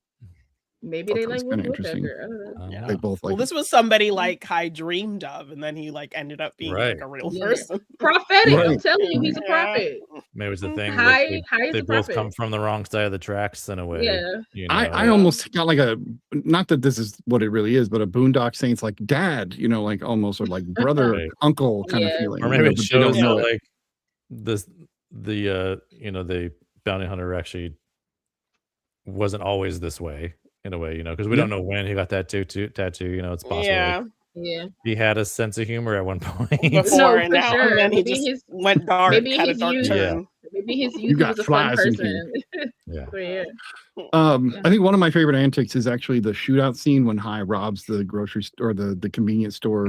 Maybe they like Woody Woodpecker. I don't know. They both like. Well, this was somebody like I dreamed of, and then he like ended up being like a real person. Prophetic. I'm telling you, he's a prophet. Maybe it was the thing. They both come from the wrong side of the tracks in a way. I almost got like a, not that this is what it really is, but a Boondock Saints like dad, like almost, or like brother, uncle kind of feeling. Or maybe it shows like the bounty hunter actually wasn't always this way. In a way, because we don't know when he got that tattoo. It's possible. He had a sense of humor at one point. Before and then he just went dark. Maybe his youth. Maybe his youth was a fun person. Yeah. Yeah. I think one of my favorite antics is actually the shootout scene when High robs the grocery store, the convenience store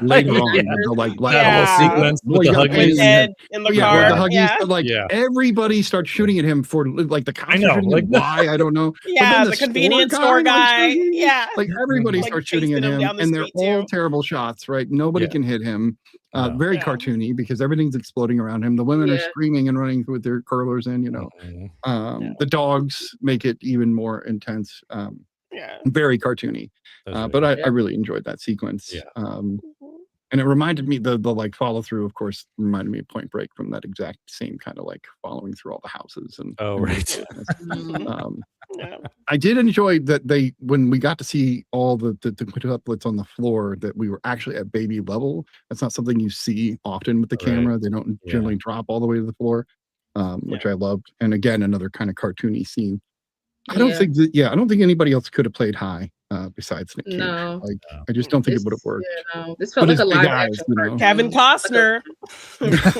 later on. Yeah. The like Yeah. The whole sequence boy, with the you gotta pay With huggies. him. Ed in the Yeah, car. with the huggies, Yeah. but like Yeah. everybody starts shooting at him for like the cops I know, are shooting like him. Why? I don't know. But Yeah, then the convenience store guy. Yeah. Like everybody Like starts shooting at chasing him him, down the and they're street, all too. terrible shots, right? Nobody Yeah. can hit him. No. Very Yeah. cartoony because everything's exploding around him. The women are Yeah. screaming and running with their curlers in, you know. Mhm. The dogs make it even more intense. Yeah. Very cartoony. That's really But good. I really enjoyed that sequence. Yeah. And it reminded me the like follow through, of course, reminded me of Point Break from that exact same kind of like following through all the houses and Oh, right. Mhm. Yeah. I did enjoy that when we got to see all the quintuplets on the floor, that we were actually at baby level. That's not something you see often with the Right. camera. They don't Yeah. generally drop all the way to the floor, which I loved. And again, another kind of cartoony scene. I don't think anybody else could have played High besides Nick Cage. No. Like, I just don't think it would have worked. This felt But like a his big live eyes, action you know. cartoon. Kevin Costner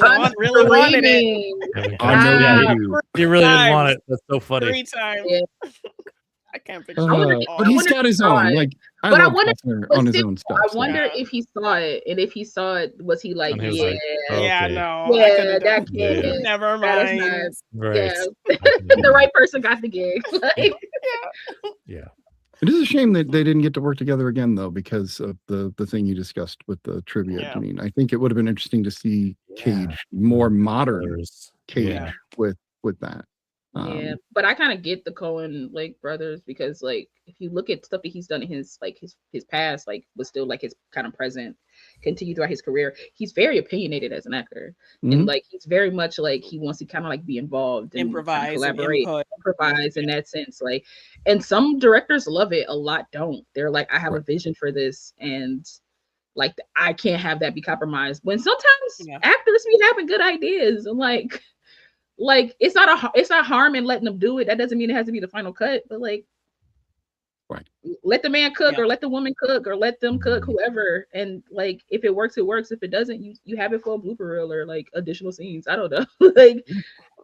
I'm really wanted it screaming. I know Ah, you do. You really didn't want times. it. That's so funny. 3 times. Yeah. I can't picture wonder it if- all. But he's wonder got if his he saw own. it. Like, I But I love wonder- Costner but on his still, own stuff. I so. wonder Yeah. if he saw it, and if he saw it, was he like, And he was yeah, like, oh, Yeah, okay. no. I yeah, could've that done- Yeah. kid, Never that is mind. not- Right. yeah, the right person got the gig. Like, Yeah. It is a shame that they didn't get to work together again, though, because of the thing you discussed with the trivia. Yeah. I mean, I think it would have been interesting to see Cage, more modern Brothers. Cage, Yeah. with that. yeah, but I kind of get the Coen brothers, because like if you look at stuff that he's done in his past, like was still like his kind of present, continued throughout his career. He's very opinionated as an actor, Mhm. and like he's very much like he wants to kind of like be involved and kinda Improvise and collaborate, input. improvise in that sense. Like, and some directors love it, a lot don't. They're like, I have a Right. vision for this, and like I can't have that be compromised. When sometimes Yeah. actors be having good ideas, and like it's not harm in letting them do it. That doesn't mean it has to be the final cut, but like, Right. let the man cook, Yeah. or let the woman cook, or let them cook, whoever. And like, if it works, it works. If it doesn't, you have it for a blooper reel or like additional scenes. I don't know. Like,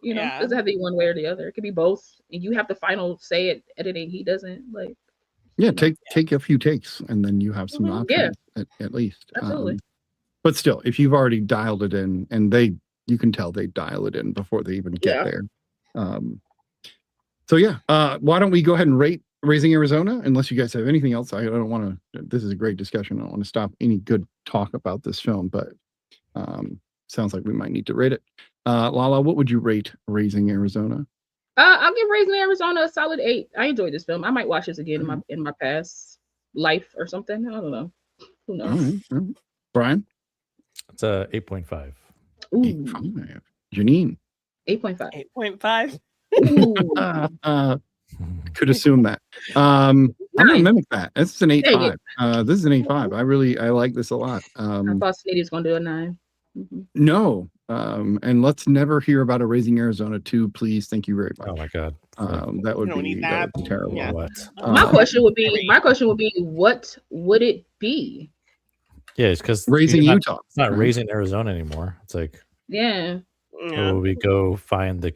you know, Yeah. it doesn't have to be one way or the other. It could be both, and you have the final say at editing. He doesn't. Like, Yeah, take a few takes, and then you have some Mhm. Yeah. options at least. Absolutely. But still, if you've already dialed it in, and you can tell they dial it in before they even get Yeah. there. So yeah, why don't we go ahead and rate Raising Arizona? Unless you guys have anything else, I don't want to. This is a great discussion. I don't want to stop any good talk about this film, but sounds like we might need to rate it. Lala, what would you rate Raising Arizona? I'll give Raising Arizona a solid 8. I enjoyed this film. I might watch this again in my past life or something. I don't know. Who All knows? right. Brian, It's a 8.5. Ooh, 8.5. Janine, 8.5. 8.5. Ooh. could assume that. I'm gonna Nice. mimic that. This is an Dang 8.5. This is an 8.5. I like this a lot. I thought Sneedy was gonna do a 9. Mhm. No. And let's never hear about a Raising Arizona 2, please. Thank you very much. Oh my god. That would You don't be need that would be terrible. Yeah. What? My Uh, question would be, what would it be? Yeah, it's because Raising Utah. It's not right? raising Arizona anymore. It's like, Yeah, Yeah. will we go find the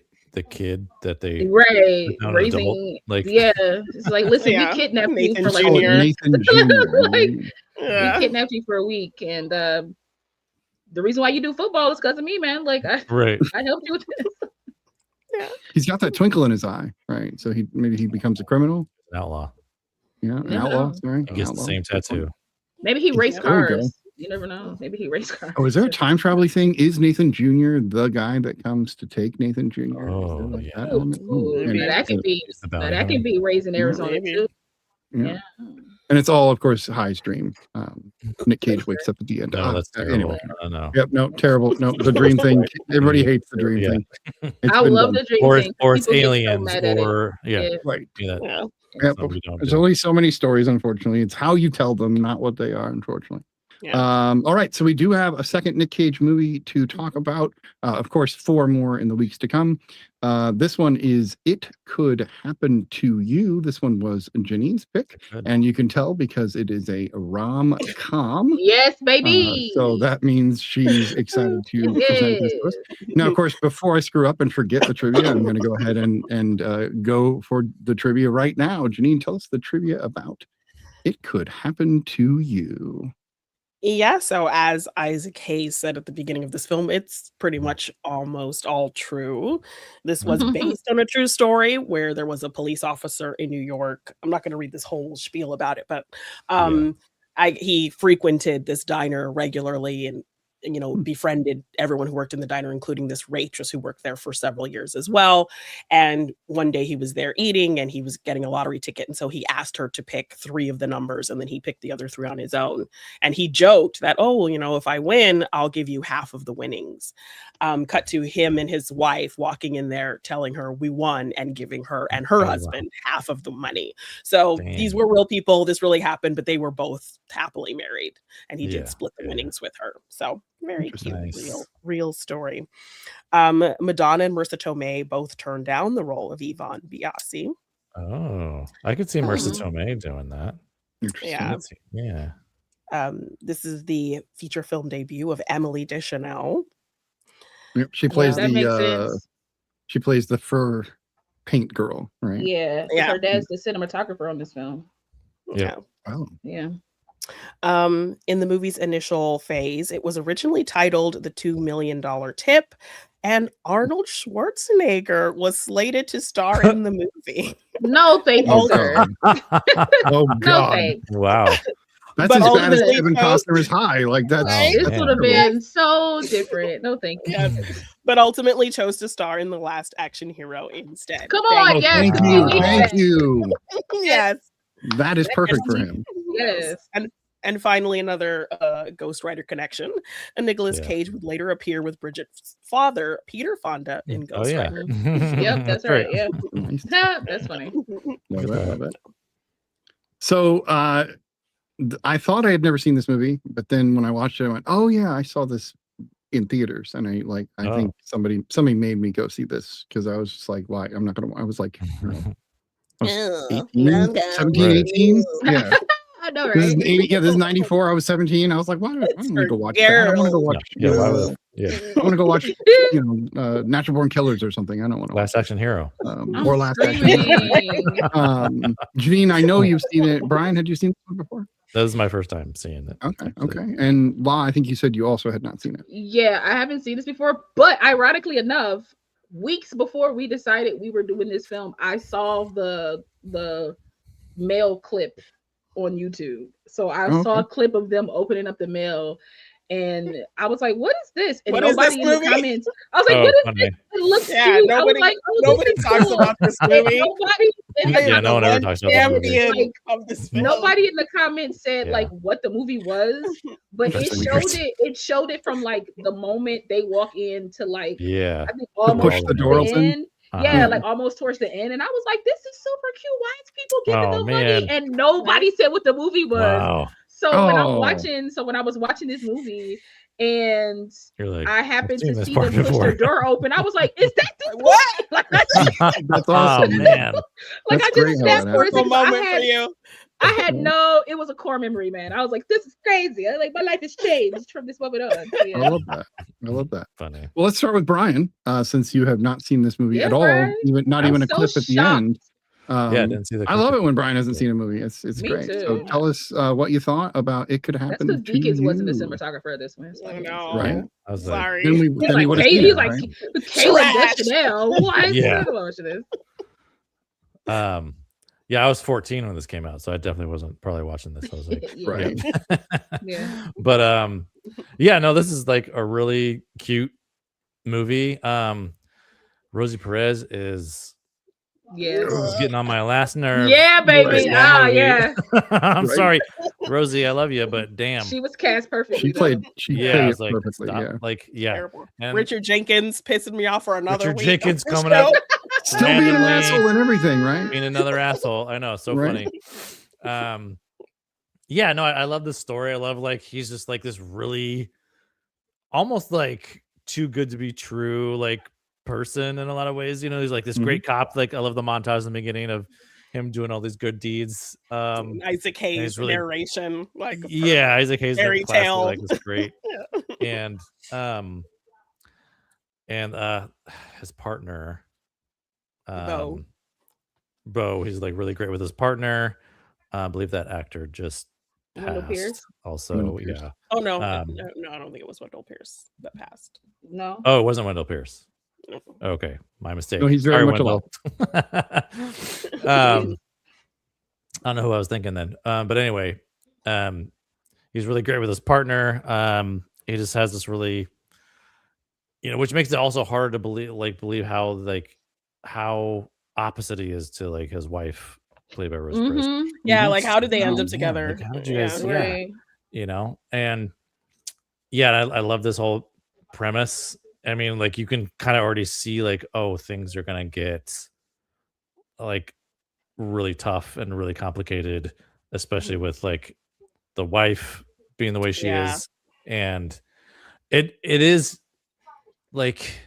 kid that they right. Down an Raising, adult, like- yeah. It's like, listen, Yeah. we kidnapped Nathan you for like Oh, Jr. Nathan Jr. Like, Yeah. we kidnapped you for a week, and the reason why you do football is because of me, man. Like, right. I helped you with this. He's got that twinkle in his eye, right? So maybe he becomes a criminal. An outlaw. Yeah, an No. outlaw. Sorry, He gets the outlaw. same tattoo. Maybe he raced There we go. cars. You never know. Maybe he raced cars. Oh, is there a time traveling thing? Is Nathan Jr. the guy that comes to take Nathan Jr.? Is there Oh, like yeah. that element? Ooh, Maybe. and, That can be. He's the bounty That hunter. can be raised in Arizona Maybe. too. yeah. Yeah. And it's all, of course, High's dream. Nick Cage wakes up at the end. No, that's terrible. Anyway. No. Yep. No, terrible. No, the dream thing. Everybody hates the dream Yeah. thing. It's I been love done. the dream Or thing. or it's People get so aliens mad at it. or yeah. Right. Yeah. Yeah. Yep. something we don't There's do. only so many stories, unfortunately. It's how you tell them, not what they are, unfortunately. Yeah. All right, so we do have a second Nick Cage movie to talk about. Of course, 4 more in the weeks to come. This one is It Could Happen to You. This one was Janine's pick, and you can tell because it is a rom-com. Yes, baby. So that means she's excited to present this to us. Now, of course, before I screw up and forget the trivia, I'm going to go ahead and go for the trivia right now. Janine, tell us the trivia about It Could Happen to You. Yeah, so as Isaac Hayes said at the beginning of this film, it's pretty much almost all true. This was based on a true story where there was a police officer in New York. I'm not going to read this whole spiel about it, but he frequented this diner regularly and befriended everyone who worked in the diner, including this waitress who worked there for several years as well. And one day he was there eating and he was getting a lottery ticket. And so he asked her to pick 3 of the numbers and then he picked the other 3 on his own. And he joked that, if I win, I'll give you half of the winnings. Cut to him and his wife walking in there, telling her we won and giving her and her husband half of the money. So these were real people. This really happened, but they were both happily married and he did split the winnings with her. So very cute, real story. Madonna and Marissa Tomei both turned down the role of Yvonne Biasi. Oh, I could see Marissa Tomei doing that. Yeah. This is the feature film debut of Emily Deschanel. Yep, she plays she plays the fur paint girl, right? Yeah. Her dad's the cinematographer on this film. Yeah. Oh. Yeah. In the movie's initial phase, it was originally titled The $2 Million Tip, and Arnold Schwarzenegger was slated to star in the movie. No, thank you, sir. Oh, God. No, thanks. Wow. That's as bad as Kevin Costner's High. Like, that's... This would have been so different. No, thank you. But ultimately chose to star in The Last Action Hero instead. Come on, yes. Thank you. Yes. That is perfect for him. Yes. And finally, another Ghost Rider connection. Nicolas Cage would later appear with Bridget's father, Peter Fonda, in Ghost Rider. Yep, that's right. Yeah. That's funny. Love it. So I thought I had never seen this movie, but then when I watched it, I went, "Oh yeah, I saw this in theaters," and I think somebody made me go see this because I was just like, "Why? I'm not gonna." I was like, I was 18, 17, 18. Yeah. I know, right? This is 94. I was 17. I was like, why do I want to go watch that? I want to go watch. I want to go watch. Natural Born Killers or something. I don't want to. Last Action Hero. Or Last Action Hero. Janine, I know you've seen it. Brian, had you seen it before? That was my first time seeing it. Okay. And La, I think you said you also had not seen it. Yeah, I haven't seen this before, but ironically enough, weeks before we decided we were doing this film, I saw the mail clip on YouTube. So I saw a clip of them opening up the mail, and I was like, "What is this?" And nobody in the comments. I was like, "What is this?" It looks cute. I was like, nobody talks about this movie. No one ever talks about this movie. Nobody in the comments said like what the movie was, but it showed it from like the moment they walk in to like I think almost push the door open. Yeah, like almost towards the end, and I was like, "This is super cute. Why is people giving them money?" And nobody said what the movie was. Wow. So when I was watching this movie, and like, I happened to see them push the door open, I was like, "Is that the what?" Like, that's awesome. Oh man! Like I just snapped for a second. Moment for you. I had it was a core memory, man. I was like, this is crazy. Like my life has changed from this moment on. So, yeah. I love that. Funny. Well, let's start with Brian, since you have not seen this movie at all, not even a clip at the end. I didn't see the clip. I love it when Brian hasn't seen a movie. It's Me great. too. So tell us what you thought about It Could Happen. That's because Deacons wasn't the cinematographer of this one. So right? I was sorry. Then he would have seen it, right? Kayla Deschanel. What? Yeah. This? Yeah, I was 14 when this came out, so I definitely wasn't probably watching this. I was like, right. Yeah. But no, this is like a really cute movie. Rosie Perez is getting on my last nerve. Yeah, baby. Yeah. I'm sorry, Rosie. I love you, but damn, she was cast perfectly. She played it like, perfectly. And Richard Jenkins pissing me off for another Richard week. Jenkins coming up, still being an asshole and everything, right? Being another asshole. I know, so funny. yeah, no, I love this story. I love like he's just like this really almost like too good to be true like person in a lot of ways. You know, he's like this great cop. Like I love the montage in the beginning of him doing all these good deeds. Isaac Hayes really, narration, like yeah, Isaac Hayes fairy classic, tale. like is great. Yeah. and his partner, Bo. he's like really great with his partner. I believe that actor just Wendell Pierce? passed. Also, Wendell Pierce. yeah. Oh no, Um, no, I don't think it was Wendell Pierce that passed. No. Oh, it wasn't Wendell Pierce. No. Okay, my mistake. No, he's very much Wendell. I don't know who I was thinking then. But anyway, he's really great with his partner. He just has this really, you know, which makes it also hard to believe how opposite he is to like his wife, played by Rose Perez. Mhm. Yeah, like how did they end Oh, up together? like, how did you guys? Yeah, Right. you know, and yeah, I love this whole premise. I mean, like you can kind of already see like, oh, things are gonna get like really tough and really complicated, especially with like the wife being the way she Yeah. is, and it is like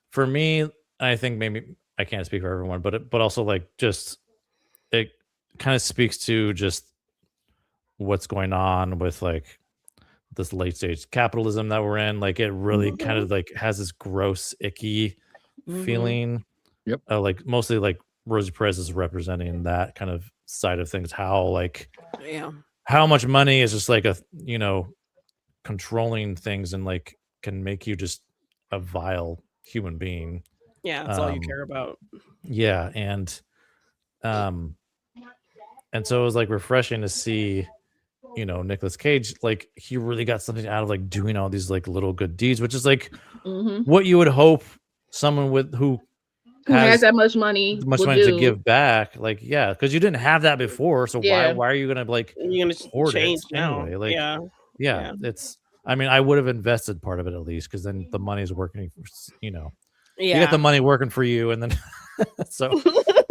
for me, I think maybe I can't speak for everyone, but also like just it kind of speaks to just what's going on with like this late stage capitalism that we're in. Like it really kind of like has this gross, icky feeling. Yep. Like mostly like Rosie Perez is representing that kind of side of things. How like Yeah. how much money is just like a controlling things and like can make you just a vile human being. Yeah, that's all you care about. Yeah, and so it was like refreshing to see, Nicolas Cage, like he really got something out of like doing all these like little good deeds, which is like what you would hope someone who has that much money to give back, like because you didn't have that before, so why are you gonna like you're gonna change now anyway? Like yeah. It's I mean I would have invested part of it at least because then the money's working for, you got the money working for you, and then so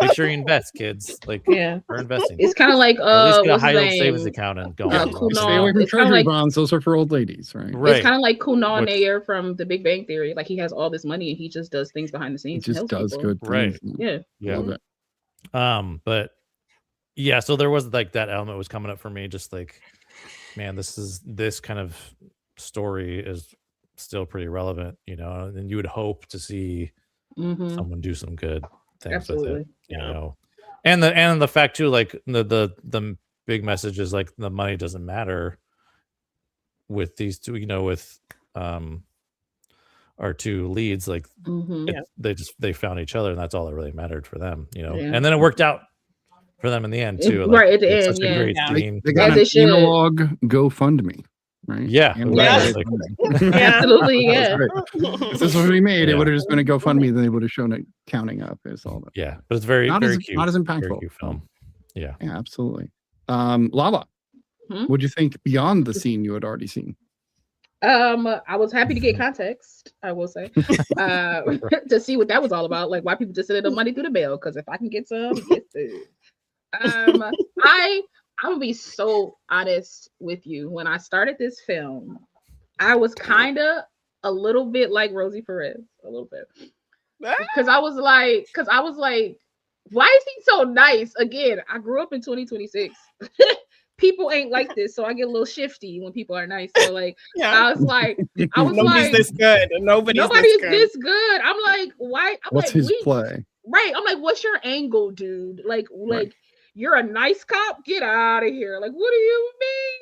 make sure you invest, kids. Like are investing. It's kind of like at least get a high yield savings account and go. Stay away from treasury bonds; those are for old ladies, right? It's kind of like Kunal Nair from The Big Bang Theory. Like he has all this money and he just does things behind the scenes. He just does people. good things. Right? Yeah. Love it. But yeah, so there was like that element was coming up for me, just like, man, this kind of story is still pretty relevant, and you would hope to see someone do some good things with it, and the fact too, like the big message is like the money doesn't matter with these two, with our two leads, like they found each other and that's all that really mattered for them, and then it worked out for them in the end too, right at the end. Such a great scene. They got an analog GoFundMe. Right? Yeah. Absolutely. Yeah. If this was we made, it would have just been a GoFundMe. Then they would have shown it counting up. Is all that. Yeah, but it's very not very as, cute. Not as impactful. Very cute film. Yeah, absolutely. Lava, what'd you think beyond the scene you had already seen? I was happy to get context, I will say, to see what that was all about. Like why people just sending the money through the mail. Because if I can get some, I'm gonna be so honest with you. When I started this film, I was kind of a little bit like Rosie Perez, a little bit, because I was like, why is he so nice? Again, I grew up in 2026. People ain't like this, so I get a little shifty when people are nice. So like, I was like, nobody's this good. Nobody's this good. I'm like, why? What's his play? Right. I'm like, what's your angle, dude? Like. You're a nice cop. Get out of here. Like, what do you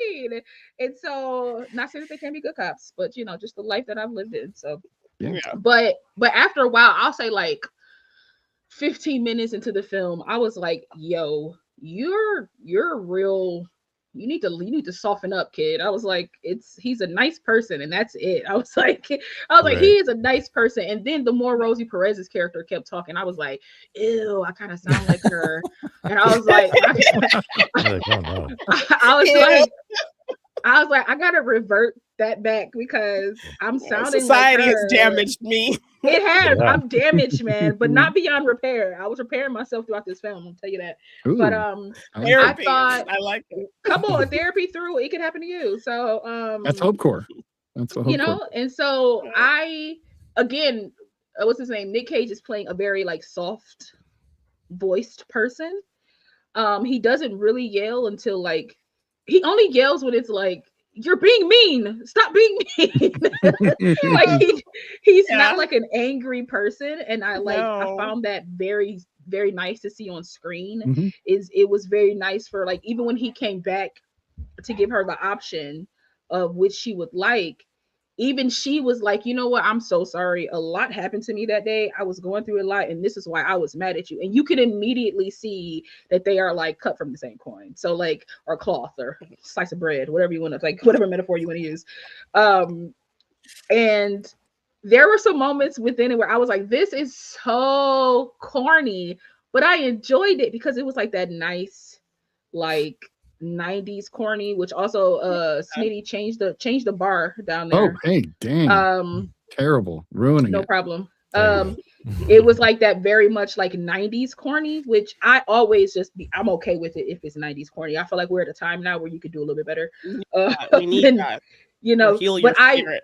mean? And so, not saying that they can't be good cops, but just the life that I've lived in. So, But after a while, I'll say like 15 minutes into the film, I was like, "Yo, you're real. You need to soften up, kid." I was like, he's a nice person, and that's it. I was like, he is a nice person. And then the more Rosie Perez's character kept talking, I was like, ew, I kind of sound like her. And I was like, I was like, I gotta revert that back because I'm sounding Society like has her. damaged me. It has. Yeah. I'm damaged, man, but not beyond repair. I was repairing myself throughout this film. I'll tell you that. Ooh, But I like that. Therapy. thought- I like it. come on, therapy through it can happen to you. So That's Hopecore. That's what you Hopecore. know, and so again, what's his name? Nick Cage is playing a very like soft voiced person. He doesn't really yell until like he only yells when it's like you're being mean. Stop being mean. Like he's not like an angry person, and I found that very, very nice to see on screen. Mhm. It was very nice for like even when he came back to give her the option of which she would like. Even she was like, you know what? I'm so sorry. A lot happened to me that day. I was going through a lot, and this is why I was mad at you. And you can immediately see that they are like cut from the same coin. So like, or cloth, or slice of bread, whatever you want to like, whatever metaphor you want to use. And there were some moments within it where I was like, this is so corny, but I enjoyed it because it was like that nice, like 90s corny, which also Smitty changed the bar down there. Oh, hey, dang. Terrible. Ruining No it. problem. It was like that very much like 90s corny, which I always I'm okay with it if it's 90s corny. I feel like we're at a time now where you could do a little bit better. We need that. You know, Heal your spirit.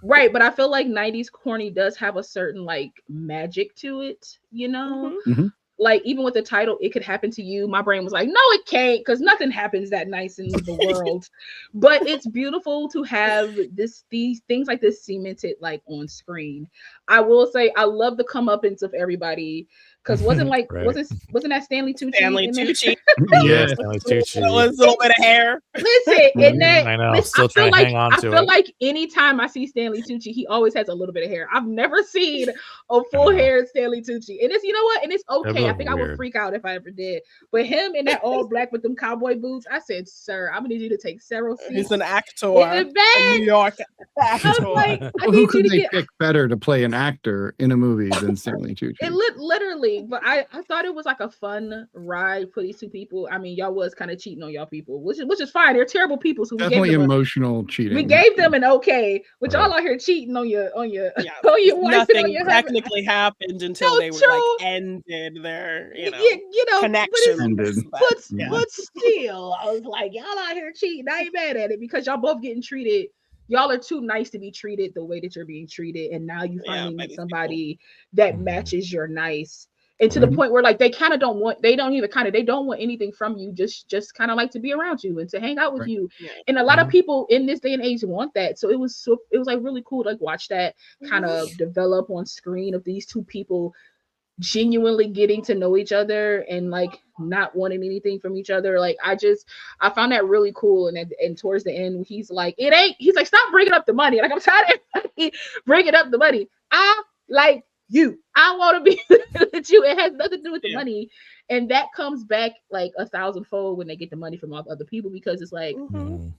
Right, but I feel like 90s corny does have a certain like magic to it, you know? Mm-hmm. Like even with the title, It Could Happen to You, my brain was like, no, it can't, because nothing happens that nice in the world. But it's beautiful to have these things like this cemented like on screen. I will say I love the comeuppance of everybody. Because wasn't that Stanley Tucci? Stanley Tucci. Yeah, Stanley Tucci. A little bit of hair. Listen, in that I know. Still trying to hang on to it. I feel like anytime I see Stanley Tucci, he always has a little bit of hair. I've never seen a full-haired Stanley Tucci, and it's you know what, and it's okay. I think I would freak out if I ever did. But him in that all black with them cowboy boots, I said, "Sir, I'm gonna need you to take several seats." He's an actor. In the back. A New York actor. I'm like, I Who need could you they to pick better to play an actor in a movie than Stanley Tucci? It literally, but I thought it was like a fun ride for these two people. I mean, y'all was kind of cheating on y'all people, which is fine. They're terrible people, so Definitely emotional cheating. We gave them an okay, but y'all out here cheating on your on your wife Nothing and on your technically happened until they were like ended their connection. But still, I was like, y'all out here cheating. I ain't mad at it because y'all both getting treated. Y'all are too nice to be treated the way that you're being treated, and now you finally meet somebody that matches your nice. And to the point where like they don't want anything from you, just kind of like to be around you and to hang out with you. And a lot of people in this day and age want that. So it was like really cool to like watch that kind of develop on screen of these two people genuinely getting to know each other and like not wanting anything from each other. Like I found that really cool. And towards the end, he's like, stop bringing up the money. Like I'm tired of bringing up the money. I like you. I want to be with you. It has nothing to do with the money. And that comes back like 1,000-fold when they get the money from all other people, because it's like an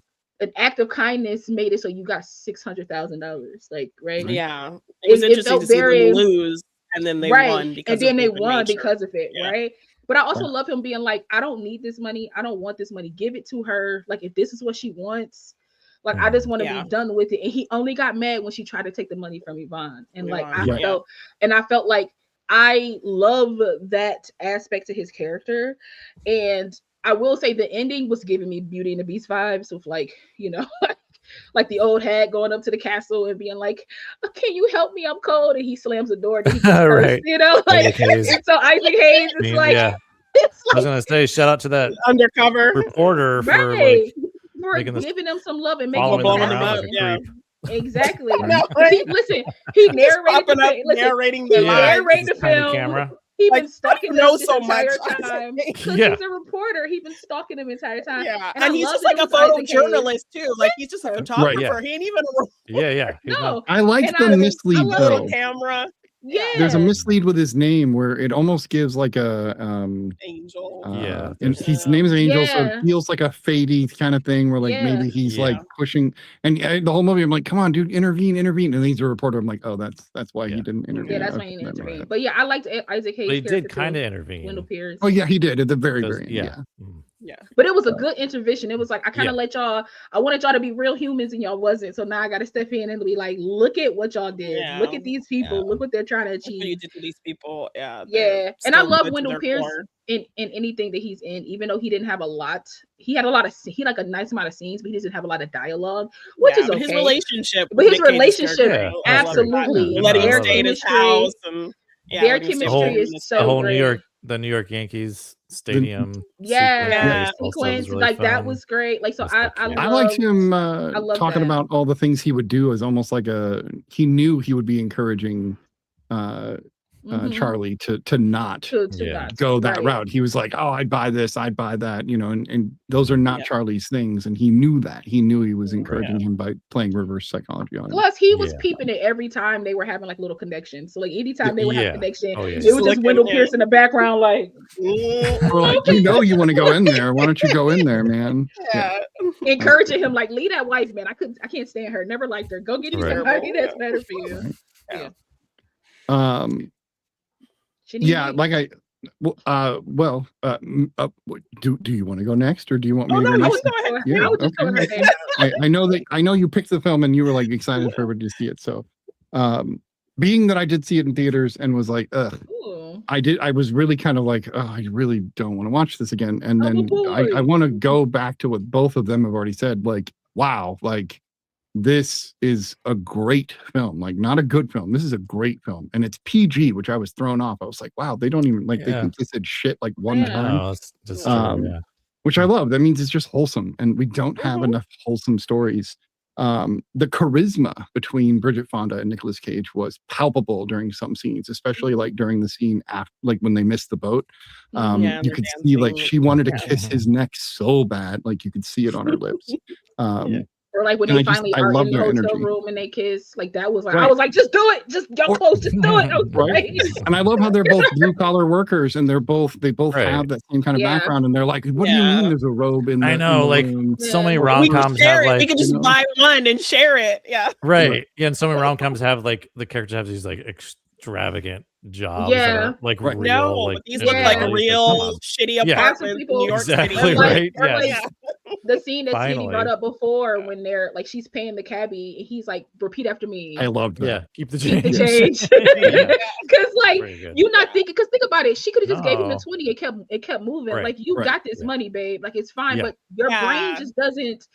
act of kindness made it so you got $600,000. Like, right? Yeah. It was interesting to see them lose and then they won because of it, right? But I also love him being like, I don't need this money. I don't want this money. Give it to her. Like, if this is what she wants, like, I just want to be done with it. And he only got mad when she tried to take the money from Yvonne. And like, I felt like I love that aspect to his character. And I will say the ending was giving me Beauty and the Beast vibes with like, you know, like the old hag going up to the castle and being like, can you help me? I'm cold. And he slams the door. And he right. You know, like, and so Isaac Hayes is like, it's like, I was going to say, shout out to that undercover reporter for giving them some love and making them up. Yeah. Exactly. Listen, he narrating the film. Camera. He's been stalking him this entire much time. Because he's a reporter. He's been stalking him the entire time. Yeah, and he's just like a photojournalist too. Like he's just a photographer. He ain't even a No, I liked the mislead though. Camera. Yeah, there's a mislead with his name where it almost gives like a Angel. And his name is Angel, so it feels like a fadey kind of thing where like maybe he's like pushing. And the whole movie, I'm like, come on, dude, intervene. And he's a reporter. I'm like, oh, that's why he didn't intervene. Yeah, that's why he didn't intervene. But yeah, I liked Isaac Hayes. But he did kind of intervene. Wendell Pierce. Oh yeah, he did at the very end. Yeah. But it was a good intervention. It was like I kind Yeah. of let y'all. I wanted y'all to be real humans, and y'all wasn't. So now I got to step in and be like, look at what y'all did. Yeah. Look at these people. Yeah. Look what they're trying to That's what you achieve. did to these people. Yeah. Yeah, and I still love good to Wendell their Pierce core. in anything that he's in, even though he didn't have a lot. He had a lot of he like a nice amount of scenes, but he doesn't have a lot of dialogue, which is but okay. his relationship, But with his Nick Cage's relationship, character, Yeah, I was like, absolutely. Yeah, letting I him love stay in it. his chemistry, house, and their letting him stay chemistry with him in is his so The whole great. New York Yankees stadium Yeah, sequence also was sequence really like that fun. was great. Like so, Just I like, yeah. I liked him love talking that. about all the things he would do as almost like he knew he would be encouraging Charlie to not to Yeah. not go that right. route. He was like, oh, I'd buy this, I'd buy that, you know, and those are not Yeah. Charlie's things. And he knew that. He knew he was Right. encouraging him by playing reverse psychology on him. Plus, he was Yeah. peeping it every time they were having like little connections. So like anytime they would have Yeah. a connection, Oh, yeah. it was just Looking Wendell in. Pierce in the background, like We're like, you know, you want to go in there. Why don't you go in there, man? Yeah. encouraging him, like, leave that wife, man. I can't stand her. Never liked her. Go get you Right. somebody that's better for you. Right. Yeah. Yeah, Janine, like do you want to go next, or do you want me Oh to no, go you next? can go ahead. Yeah, I was just okay. throwing her name out. I know you picked the film and you were like excited for everybody to see it. So, being that I did see it in theaters and was like, ugh, Ooh. I was really kind of like, oh, I really don't want to watch this again. And then boy. I want to go back to what both of them have already said. Like, wow, like this is a great film, like not a good film. This is a great film, and it's PG, which I was thrown off. I was like, wow, they don't even like they Yeah. think they said shit like one Yeah. time. No, it's just Yeah. Which I love. That means it's just wholesome, and we don't have Mhm. enough wholesome stories. The charisma between Bridget Fonda and Nicolas Cage was palpable during some scenes, especially like during the scene after, like when they missed the boat. Yeah, You they're could see like dancing. she wanted to Yeah. kiss his neck so bad, like you could see it on her lips. Yeah. Or like when And they finally I are love in the their hotel energy. room and they kiss, like that was like I Right. was like, just do it, just y'all Or- close, just do it. I was Right. like, And I love how they're both blue collar workers, and they both Right. have that same kind of Yeah. background, and they're like, what do you Yeah. mean there's a robe in the I know, in the like room? so many Yeah. We rom-coms can share have it. We like can just you know. buy one and share it. Yeah. right. Yeah, and so many rom-coms have like the characters have these like extravagant jobs that Yeah. are like Right. real. No, like but these in look like reality. Yeah. It's like, come real on. shitty Yeah. apartments in people- New York Exactly City. Or like- right. or Yes. like the scene that Sydney Finally. brought up before when they're like she's paying the cabbie and he's like, repeat after me. I loved that. Yeah, keep the Keep change. the change. Yeah. Because like Pretty good. you're not thinking, because think about it, she could have just gave him the No. 20. It kept moving. Right. Like you Right. got this Yeah. money, babe. Like it's fine, Yeah. but your brain Yeah. just doesn't.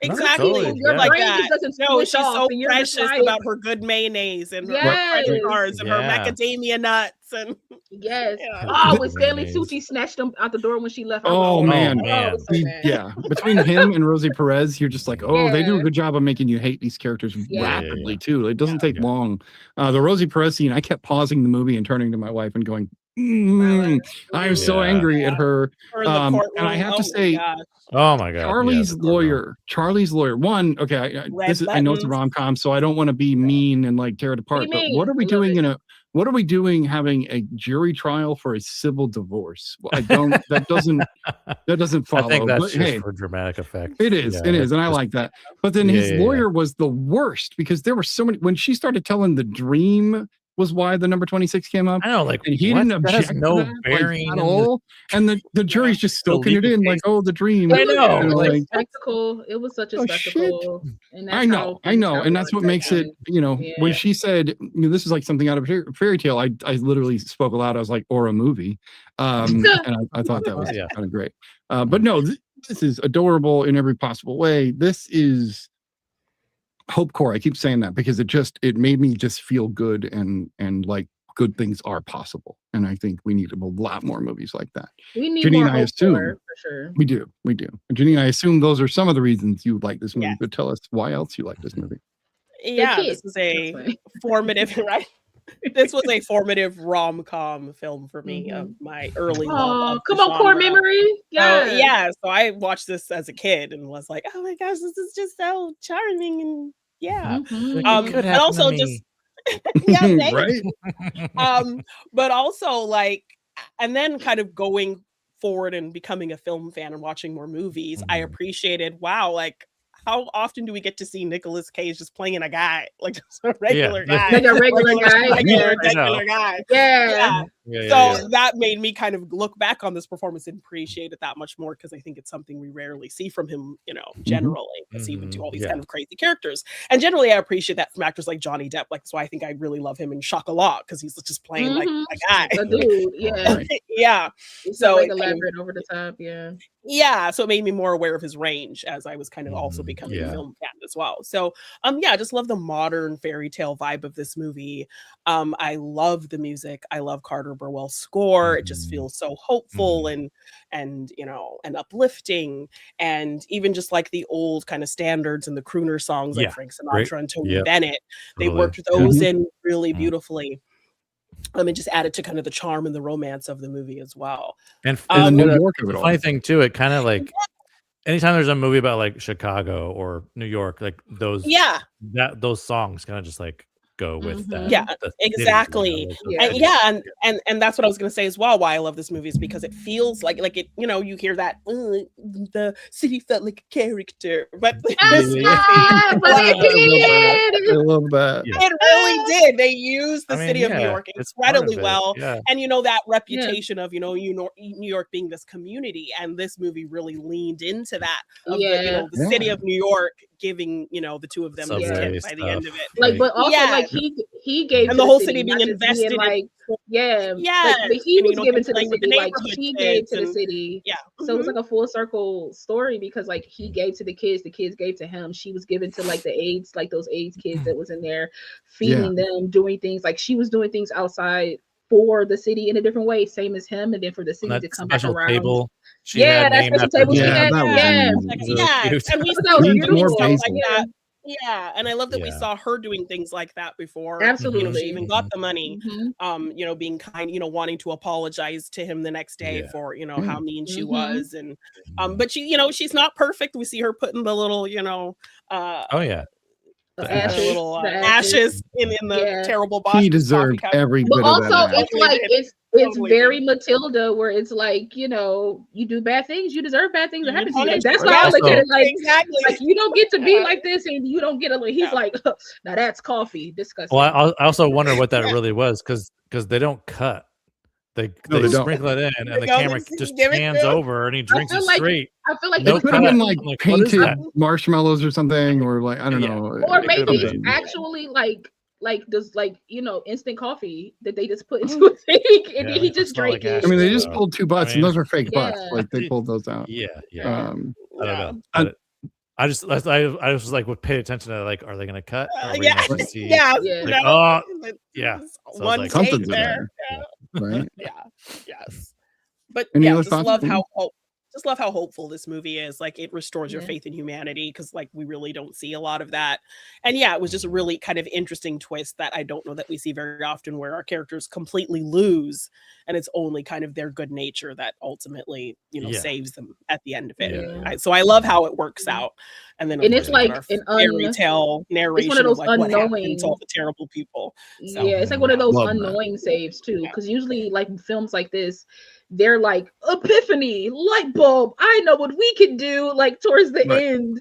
Exactly. totally, Your yeah. Like brain that. just doesn't No, switch she's off, so and you're just precious like, about her good mayonnaise and her Yes. French bars and her Yeah. macadamia nuts and yes. Yeah. Oh, when Stanley Mayonnaise. Tucci snatched him out the door when she left. I Oh, was like, man. I was so mad. Yeah, between him and Rosie Perez, you're just like, oh, they do a Yeah. good job of making you hate these characters Yeah. rapidly too. It doesn't take Yeah. long. The Rosie Perez scene, I kept pausing the movie and turning to my wife and going, I am so Yeah. angry at her. her in the And courtroom. I have Oh to my say, gosh. Oh my god. Charlie's yeah, the courtroom. Charlie's lawyer. One, okay, Red I know it's a buttons. rom-com, so I don't want to be mean and like tear it apart. But what mean. are we I love doing it. what are we doing having a jury trial for a civil divorce? Well, that doesn't follow. I think that's but, just hey, for dramatic effect. it is, Yeah, and that's I just- like that. But then Yeah, his yeah, yeah. lawyer was the worst because there were so many. When she started telling the dream was why the number 26 came up, I know, like and he what? didn't That object has no to that, like, bearing at in all. And the jury's just soaking it legal in, like, case. oh, the dream. I know, And, like- Spectacle. It was such a Oh, spectacle. And that's I know, and that's what makes it. When Yeah. she said, this is like something out of a fairy tale, I literally spoke aloud. I was like, or a movie, and I thought that was Yeah. kind of great. But no, this is adorable in every possible way. This is hopecore. I keep saying that because it made me just feel good and like good things are possible. And I think we need a lot more movies like that. We need Janine, more I hope assume- for sure. We do. Janine, I assume those are some of the reasons you like this movie, Yes. but tell us why else you like this movie. Yeah, kids. this was a That's why. formative, right? This was a formative rom-com film for me of my early love. Oh, of come the on, core genre. memory. Yeah. Yeah. Yeah, so I watched this as a kid and was like, oh my gosh, this is just so charming and yeah. Mhm. Like, Um, it could and happen also to just me. yeah, thanks. Right? But also like, and then kind of going forward and becoming a film fan and watching more movies, I Mhm. appreciated, wow, like how often do we get to see Nicolas Cage just playing a guy, like just a regular guy, Like a regular guy. regular I know. guy? Yeah. Yeah. So that made me kind of look back on this performance and appreciate it that much more, because I think it's something we rarely see from him, generally, because he would do all these kind of crazy characters. And generally, I appreciate that from actors like Johnny Depp. Like, that's why I think I really love him in Chocolat, because he's just playing like a guy. A dude, yeah. Yeah. It's So like elaborate over the top, yeah. Yeah, so it made me more aware of his range as I was kind of also becoming a film fan as well. So, I just love the modern fairy tale vibe of this movie. I love the music. I love Carter Burwell's score. It just feels so hopeful and and uplifting, and even just like the old kind of standards and the crooner songs like Frank Sinatra and Tony Bennett. They worked those in really beautifully. And just added to kind of the charm and the romance of the movie as well. And the New York of it all. Funny thing too, it kind of like anytime there's a movie about like Chicago or New York, like those those songs kind of just like go with that. Yeah, exactly. And that's what I was going to say as well. Why I love this movie is because it feels like it. You hear that the city felt like a character, but this movie, I love that. It really did. They used the city of New York incredibly well, and that reputation of New York being this community, and this movie really leaned into that. Of the city of New York giving the two of them this tip by the end of it. Like, but also like he gave, and the whole city being invested in, like, but he was given to the city, like she gave to the city. So it was like a full circle story, because like he gave to the kids gave to him. She was given to like the AIDS, like those AIDS kids that was in there, feeding them, doing things. Like she was doing things outside for the city in a different way, same as him, and then for the city to come back around. Table that special table she had. And we saw beautiful stuff like that. Yeah, and I love that we saw her doing things like that before. Absolutely, she even got the money. Being kind, wanting to apologize to him the next day for how mean she was, and but she, she's not perfect. We see her putting the little, the ashes in the terrible box. He deserved every bit of that. But also, it's like it's very Matilda, where it's like, you do bad things, you deserve bad things to happen to you. Like, that's why I look at it like, exactly. Like, you don't get to be like this, and you don't get a. He's like, now that's coffee. Disgusting. Well, I also wonder what that really was, because they don't cut. They sprinkle it in, and the camera just pans over, and he drinks it straight. I feel like it could have been like painted marshmallows or something, or like I don't know, or maybe it's actually like this, like instant coffee that they just put into a thing, and then he just drank it. I mean, they just pulled 2 butts, and those were fake butts. Like they pulled those out. I don't know. I just was like, would pay attention to, like, are they going to cut? Are we gonna see, one something's there. Right? Yes. But just love how hopeful this movie is. Like, it restores your faith in humanity, because like we really don't see a lot of that. And it was just a really kind of interesting twist that I don't know that we see very often, where our characters completely lose, and it's only kind of their good nature that ultimately saves them at the end of it. So I love how it works out. And then it's like an fairy tale narration, one of those like what happened unknowing to all the terrible people. So, it's like one of those unknowing saves too, because usually like films like this, they're like epiphany, light bulb, I know what we can do, like towards the end.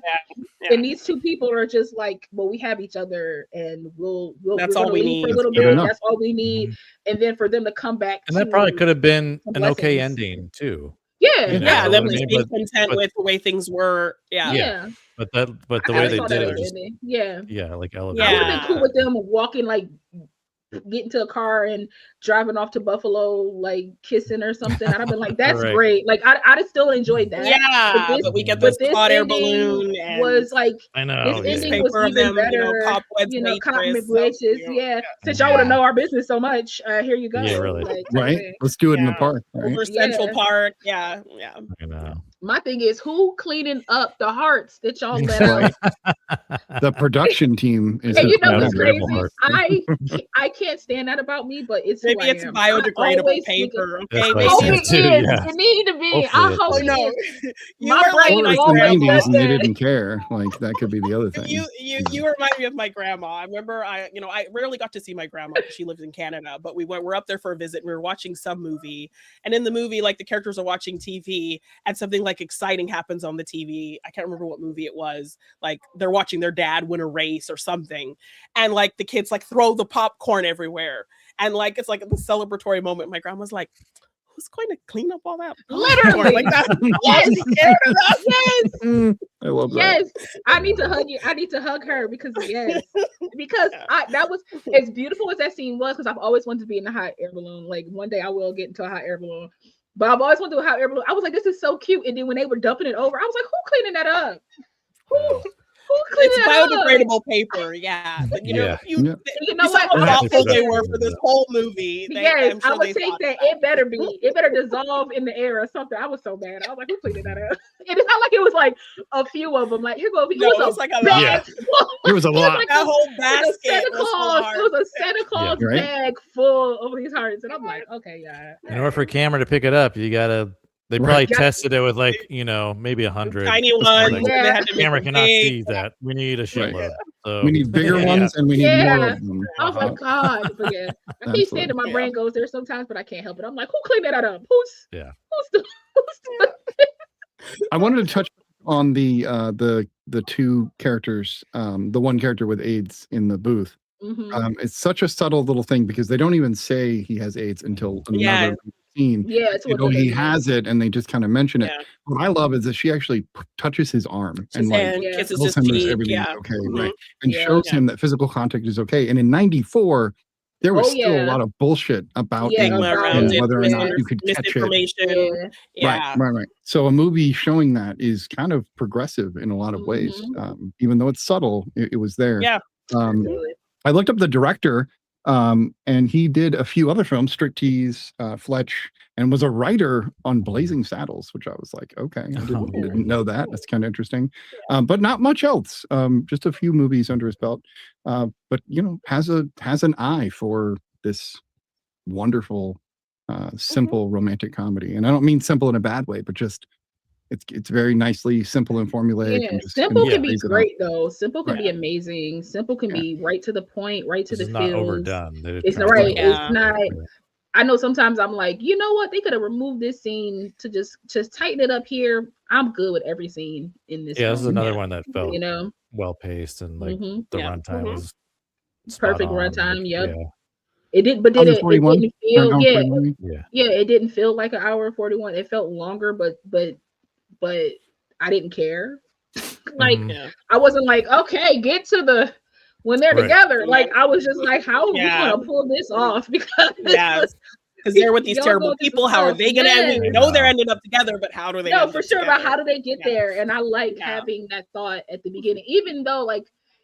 And these two people are just like, well, we have each other, and that's all we need for a little bit. That's all we need. And then for them to come back, and that probably could have been an okay ending too. Them just being content with the way things were. But the way they did it, like elevated. I would have been cool with them walking, like get into a car and driving off to Buffalo, like kissing or something. I'd have been like, that's great. Like I'd have still enjoyed that. But we get this hot air balloon, and was like, I know this ending was even better. Cop witches. Since y'all want to know our business so much, here you go. Yeah, really. Like, right. Let's do it in the park. Right? Over Central Park. Yeah. I know. My thing is, who cleaning up the hearts that y'all let out? The production team is. And what's crazy? I can't stand that about me, but it's maybe it's biodegradable paper. Okay, maybe it need to be. I hope no. My brain is the 90s, and they didn't care. Like that could be the other thing. You remind me of my grandma. I remember I rarely got to see my grandma because she lived in Canada, but we're up there for a visit. And we were watching some movie, and in the movie, like the characters are watching TV, and something like exciting happens on the TV. I can't remember what movie it was. Like they're watching their dad win a race or something, and like the kids like throw the popcorn everywhere, And like it's like the celebratory moment. My grandma's like, who's going to clean up all that? Literally. Like that. Yes. Yes. I love that. Yes, I need to hug you. I need to hug her because that was as beautiful as that scene was. Because I've always wanted to be in a hot air balloon. Like one day I will get into a hot air balloon, but I've always wanted to do a hot air balloon. I was like, this is so cute. And then when they were dumping it over, I was like, who cleaning that up? Who cleaning It's that biodegradable up? paper, yeah. But you Yeah. know, You know what? how thoughtful they Yeah. were for this whole movie. Yes, I'm sure I would they take thought that. about It better be. It better dissolve in the air or something. I was so mad. I was like, who cleaning that up? And it's not like it was like a few of them. Like here go. It No, was it was like a bag. There was a lot. Like that whole It basket was a Santa was full of Claus. hearts. It was a Santa Claus right? bag full of these hearts, and I'm like, okay, yeah. In order for a camera to pick it up, you gotta. They Right. probably Yeah. tested it with like maybe 100 Tiny Just ones. like, Yeah. They had to the make camera them cannot big. see that. We need a shitload. So We need bigger Yeah. ones and we need more Yeah. of them. I was like, God, but yeah, I keep Absolutely. standing. My Yeah. brain goes there sometimes, but I can't help it. I'm like, who cleaned that up? Who's Yeah. who's I wanted to touch on the two characters, the one character with AIDS in the booth. Mhm. It's such a subtle little thing because they don't even say he has AIDS until Yeah. another scene. Yeah, it's what He they do. has it, and they just kind of mention it. Yeah. What I love is that she actually touches his arm His hand Yeah. kisses tells his him that cheek. everything's Yeah. okay, Mhm. right? And Yeah. shows him that physical contact is okay. And in '94, there was Oh, still a yeah. lot of bullshit about Yeah, AIDS Stigma about around and it, whether or not you could catch it. misinformation. Yeah. Yeah. Right. So a movie showing that is kind of progressive in a lot of ways. Even though it's subtle, it was there. Yeah. Absolutely. I looked up the director, and he did a few other films, Striptease, Fletch, and was a writer on Blazing Saddles, which I was like, okay, I didn't know that. That's kind of interesting. But not much else. Just a few movies under his belt. But has an eye for this wonderful, simple romantic comedy. And I don't mean simple in a bad way, but just it's very nicely simple and formulaic. Yeah, And just simple can be lays it out. great though. Simple can Right. be amazing. Simple can Yeah. be right to the point, right to This the is not feels. overdone. They It's tried not right. to- Yeah. It's not. I know sometimes I'm like, you know what? They could have removed this scene to just tighten it up here. I'm good with every scene in this. Yeah, this is film, another one that felt you know, well paced and like Mhm. the Yeah. runtime Mhm. was spot perfect on. runtime. Like, Yep. Yeah. It did, but did it 141? didn't feel. Around Yeah, 41? Yeah. it didn't feel like an hour and 41. It felt longer, but I didn't care. Like Mhm. Yeah. I wasn't like, okay, get to the when they're Right. together. Like I was just like, how are we Yeah. gonna pull this off? Because Yes. Because they're with these Y'all terrible going through people. some How are stuff. they gonna end? Yes. We know they're ending up together, but how do they? no, end for up sure. But together? how do they get Yeah. there? And I like Yeah. having that thought at the beginning, even though like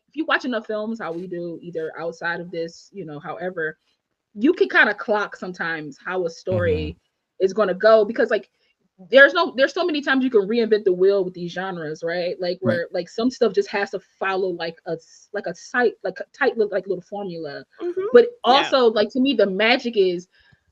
if you watch enough films, how we do, either outside of this, however, you can kind of clock sometimes how a story is going to go because like there's so many times you can reinvent the wheel with these genres, right? Like where like some stuff just has to follow like a tight little formula. Mhm. But also like to me the magic is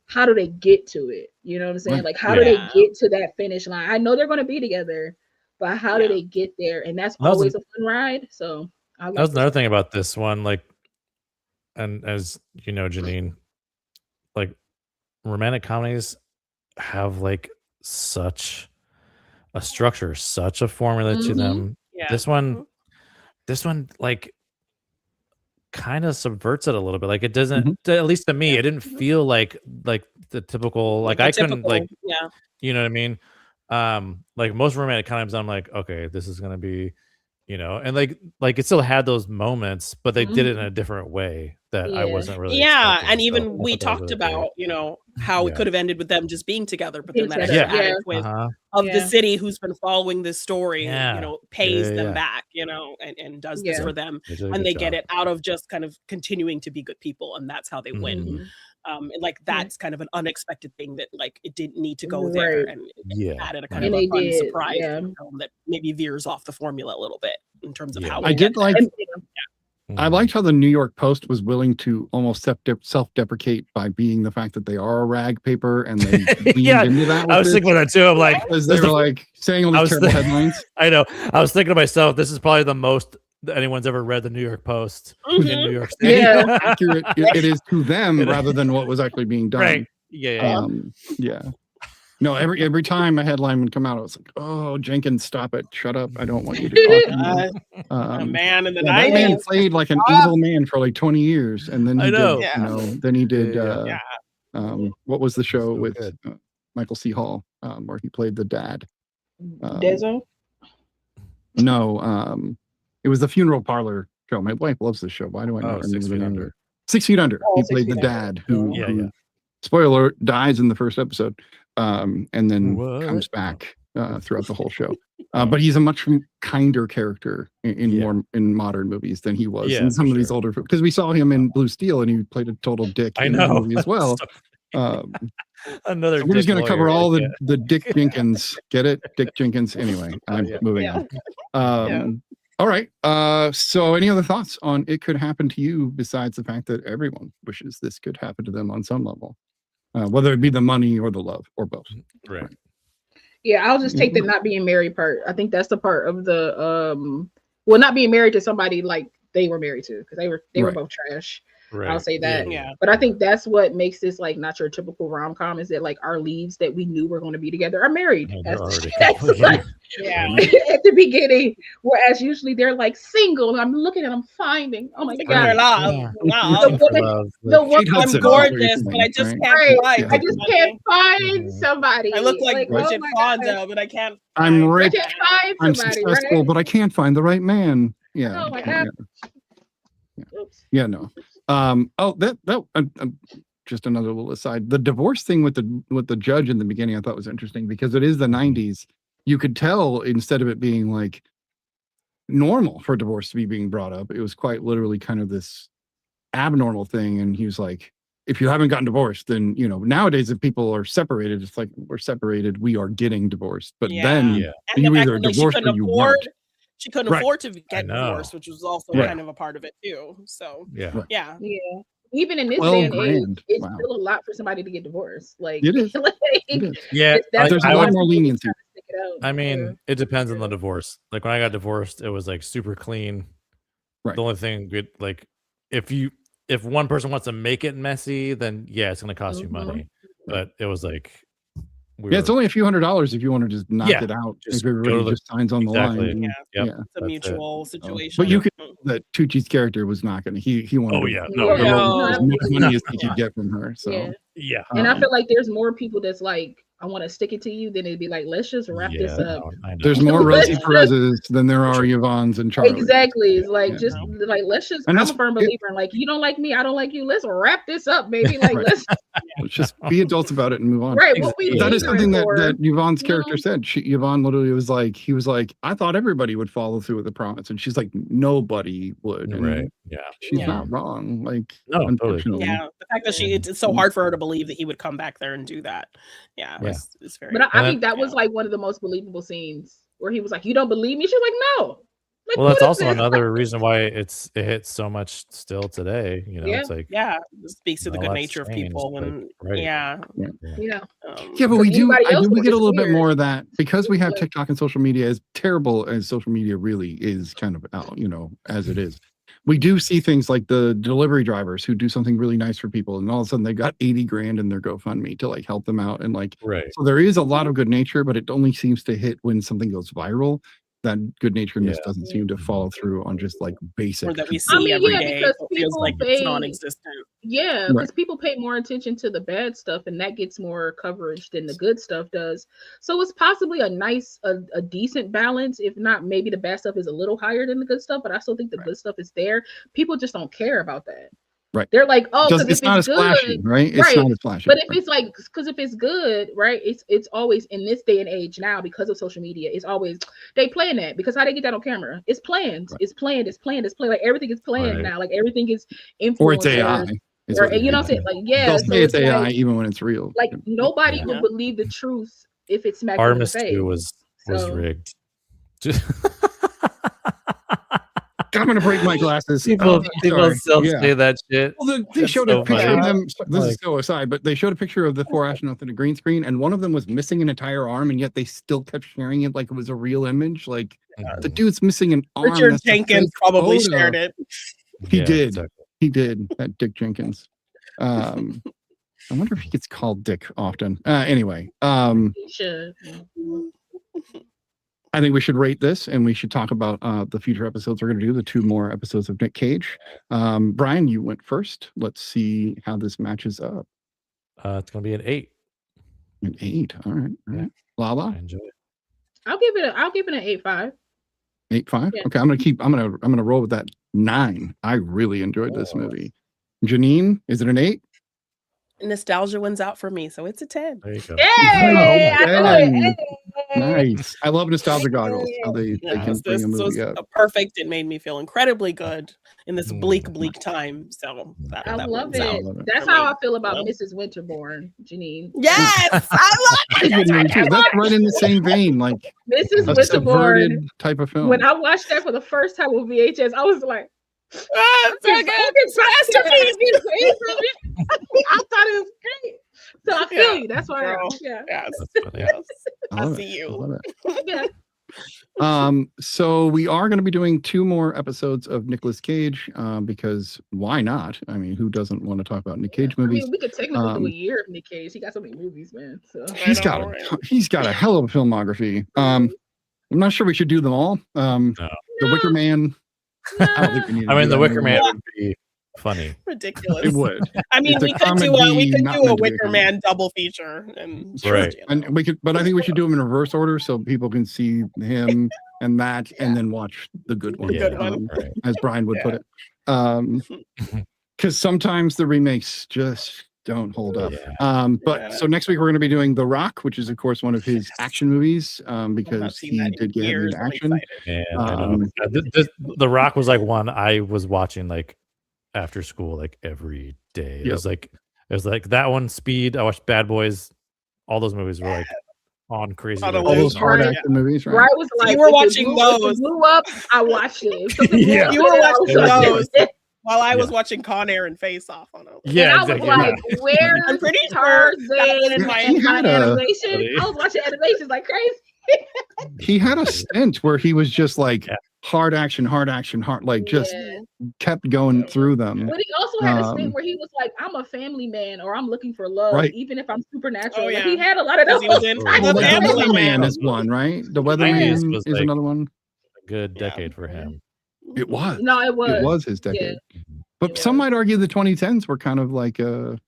how do they get to it? You know what I'm saying? Right. Like how do they Yeah. get to that finish line? I know they're going to be together, but how do Yeah. they get there? And that's That was always a fun ride. So I like That was this. another thing about this one, like, and as you know, Janine, like romantic comedies have like such a structure, such a formula to Mhm. them. Yeah. This one like kind of subverts it a little bit. Like it doesn't, at least to me, it didn't feel like the typical, like I couldn't like, yeah. you know what I mean? Like most romantic comedies, I'm like, okay, this is gonna be, and like it still had those moments, but they did it in a different way that I Yeah. wasn't really. Yeah, expecting. and So even I we thought that was talked really about, how it Yeah. could have ended with them just being together, but then that Being extra together, added great. with Uh-huh. of the Yeah. city who's been following this story, Yeah. pays Yeah, them yeah. back, and does this Yeah. for them, They did a and good they get job. it out of just kind of continuing to be good people, and that's how they win. Mhm. And like that's kind of an unexpected thing that like it didn't need to go there, Right. and it Yeah. added a kind And of they a fun did, surprise yeah. to the film that maybe veers off the formula a little bit in terms of Yeah. how I we did get like there. And, I liked how the New York Post was willing to almost self-deprecate by being the fact that they are a rag paper and they leaned Yeah, into that. I was thinking about that too. I'm like, because they this were is the- like saying all I these was terrible thi- headlines. I know. I was thinking to myself, this is probably the most that anyone's ever read the New York Post in Mhm. New York City. Yeah. How accurate it is to them It- rather than what was actually being done. Right. Yeah. Yeah. No, every time a headline would come out, I was like, "Oh, Jenkins, stop it! Shut up! I don't want you to talk anymore." A man in the That man 90s. played like an evil man for like 20 years, and then he I know. did, Yeah. then he did. Yeah. What was the show So with good. Michael C. Hall, where he played the dad? Dezo? No, it was the Funeral Parlor show. My wife loves this show. Why do I not Oh, remember 6 the Feet name of Under. it? 6 Feet Under. Oh, He 6 played Feet the Under. dad who, Yeah, who yeah. spoiler alert, dies in the first episode, and then What? comes back throughout the whole show. But he's a much kinder character in modern movies than he was in some of these older, because we saw him in Blue Steel and he played a total dick I in the know. movie as well. Another. So we're just dick going to cover lawyer, all like, the Dick Jenkins. Get it? Dick Jenkins. Anyway, I'm moving on. All right. So any other thoughts on It Could Happen to You besides the fact that everyone wishes this could happen to them on some level, whether it be the money or the love or both? Right. Yeah, I'll just take the not being married part. I think that's the part of the well, not being married to somebody like they were married to, because they were Right. both trash. Right. I'll say that. Yeah. But I think that's what makes this like not your typical rom-com, is that like our leads that we knew were going to be together are married Oh, they're already that's like, Yeah. at the beginning, whereas usually they're like single and I'm looking and I'm finding, oh my Like, god, for love, Yeah. love. The woman- the woman- Kate I'm Hudson, gorgeous, that's but what I you just think, can't Right. find Yeah. I just somebody. can't find Mhm. somebody. I look like oh Bridget my God. Fonda, but I can't. I'm find- I rich. can't find I'm somebody, successful, right? but I can't find the right man. Yeah. Oh my God. Oops. Yeah, no. Just another little aside. The divorce thing with the judge in the beginning, I thought was interesting because it is the 90s. You could tell, instead of it being like normal for divorce to be being brought up, it was quite literally kind of this abnormal thing. And he was like, if you haven't gotten divorced, then, nowadays if people are separated, it's like, we're separated, we are getting divorced. But then Yeah. And you the fact either that, like, divorced or you weren't. she couldn't Right. afford to get know. divorced, which was also Right. kind of a part of it too. So Yeah. Right. yeah. Yeah. Even in this 12 day and age, grand. it's Wow. still a lot for somebody to get divorced. Like It is. like, It is. Yeah. that's There's why a lot people more are leniency. trying to stick it out. I mean, Yeah. it depends on the divorce. Like when I got divorced, it was like super clean. Right. The only thing good, like if one person wants to make it messy, then yeah, it's gonna cost you Mhm. money. But it was like It's only a few $100s if you want to just knock Yeah, it out. just If everybody go to the- just signs on the exactly. line. and- Yeah. Yep. Yeah. It's a That's it. mutual situation. But you could that Tucci's character was not going to. He wanted. Oh to yeah. No, get no. as much money as he could get from her. So Yeah. Yeah. And I um, feel like there's more people that's like, I want to stick it to you, then it'd be like, let's just wrap this up. I know. there's more Rosie Let's Perez's than there are Yvonne's and Charlie. Exactly. It's like Yeah. just like let's just And I'm that's- a firm believer in like you don't like me, I don't like you. Let's wrap this up, baby. Like Right. let's Let's just be adults about it and move on. right. What we That is something lingering that for, Yvonne's you character know? said. Yvonne literally was like, he was like, I thought everybody would follow through with the promise, and she's like, nobody would. And Right. Yeah. she's Yeah. not wrong. Like, No, totally. unfortunately. Yeah, the fact that it's so hard for her to believe that he would come back there and do that. Yeah, Yeah. it's very. But I And think that was yeah. like one of the most believable scenes where he was like, "You don't believe me?" She's like, "No." Like, Well, what that's is also this? another reason why it hits so much still today. Yeah. It's like yeah, it speaks to the a good lot's nature of changed, people, like, and right. yeah, Yeah. Yeah, but For we do. anybody I else, do. We it's get a just little bit weird. more of that because we have Like- TikTok and social media. As terrible as social media really is, kind of out, as it is. We do see things like the delivery drivers who do something really nice for people, and all of a sudden they got 80 grand in their GoFundMe to like help them out, and like right. so there is a lot of good nature, but it only seems to hit when something goes viral. That good naturedness Yeah. doesn't seem to follow through on just like basic. or that we people. see mean, every yeah, day. because It feels people like pay- it's non-existent. Yeah, Right. because people pay more attention to the bad stuff, and that gets more coverage than the good stuff does. So it's possibly a decent balance. If not, maybe the bad stuff is a little higher than the good stuff, but I still think the Right. good stuff is there. People just don't care about that. Right. They're like, oh, It's because if not it's as good, flashy, right? It's right. not as flashy. but if right. it's like, because if it's good, right? It's always in this day and age now because of social media. It's always they playing that because how they get that on camera? It's planned. Right. It's planned. It's planned. It's planned. Like everything is planned Right. now. Like everything is influenced. or it's AI. is Or what it you know is. what I'm saying? Like yeah, They'll so say it's AI like, even when it's real. like nobody Yeah. would believe the truth if it's smacked them in the Artemis face. 2 was So- rigged. I'm gonna break my glasses. People Sorry. still Yeah. say that shit. Well, they That's showed so a picture funny. of them. This is Like- so aside, but they showed a picture of the 4 astronauts in a green screen, and one of them was missing an entire arm, and yet they still kept sharing it like it was a real image. Like the dude's missing an arm. Richard that's a Jenkins fake probably photo. shared it. He Yeah, did. exactly. He did. That Dick Jenkins. I wonder if he gets called Dick often. Anyway, He should. I think we should rate this, and we should talk about the future episodes we're going to do, the 2 more episodes of Nick Cage. Brian, you went first. Let's see how this matches up. It's going to be an 8. An 8. All right. All right. Lala, I enjoy it. I'll give it an 8.5. 8.5. Yeah. Okay, I'm gonna roll with that 9. I really enjoyed this movie. Janine, is it an 8? Nostalgia wins out for me, so it's a 10. There you go. Hey, I know it. Hey. Hey. Nice. I love nostalgia goggles. How they can Yes, bring this a movie was up. perfect. It made me feel incredibly good in this bleak time. So I love wins out. it. love it. That's For how me. I feel about Yeah. Mrs. Winterbourne, Janine. Yes, I love Good movie, too. That's right in the same vein, like Mrs. a Winterbourne. subverted type of film. When I watched that for the first time with VHS, I was like, so good. masterpiece. I thought it was great. So I feel Yeah. you. That's why. Girl. Yeah. Yes, That's funny. yes. I love I see it. you. I love it. Yeah. So we are going to be doing 2 more episodes of Nicolas Cage, because why not? I mean, who doesn't want to talk about Nick Cage I movies? mean, we could technically do a year of Nick Cage. He got so many movies, man. So He's got a hell of a filmography. I'm not sure we should do them all. The Wicker Man. I don't think we need to I mean, do The that Wicker movie. Man would be funny. Ridiculous. It would. I mean, It's a we could do comedy, not a meant to be a Wicker comedy. Man double feature, and Right. you know. And we could, but I think we should do them in reverse order so people can see him and that, and then watch the good one, good one. Right. as Brian would put it. Because sometimes the remakes just don't hold up. Yeah. But so next week we're going to be doing The Rock, which is of course one of his action movies, I've because not seen he that in did get years. into I'm action. excited. Man, I know. The Rock was like one I was watching like after school, like every day. It Yep. was like that one, Speed. I watched Bad Boys. All those movies were like on crazy. On a like, All loop. those hard Right. action movies, right? Right was like, You were if it watching blew- if it those. blew up, I watched it. If something blew Yeah. up, You were then I watching was those. like- While I was Yeah. watching Con Air and Face Off on it. Yeah, and I was exactly. like, where's I'm pretty sure Tarzan that and was my- he had a- animation? I was watching animations like crazy. He had a stint where he was just like Yeah. hard action, like just Yeah. kept going through them. But he also had a Um, stint where he was like, I'm a family man, or I'm looking for love, Right. even if I'm supernatural. Oh, Like, yeah. he had a lot of Because those. he was in Well, Well, The the Family Weatherman Man. is one, right? The 90s Weatherman was is like- another one. a good Yeah. decade for him. It was. No, it was. It was his decade. But It some was. might argue the 2010s were kind of like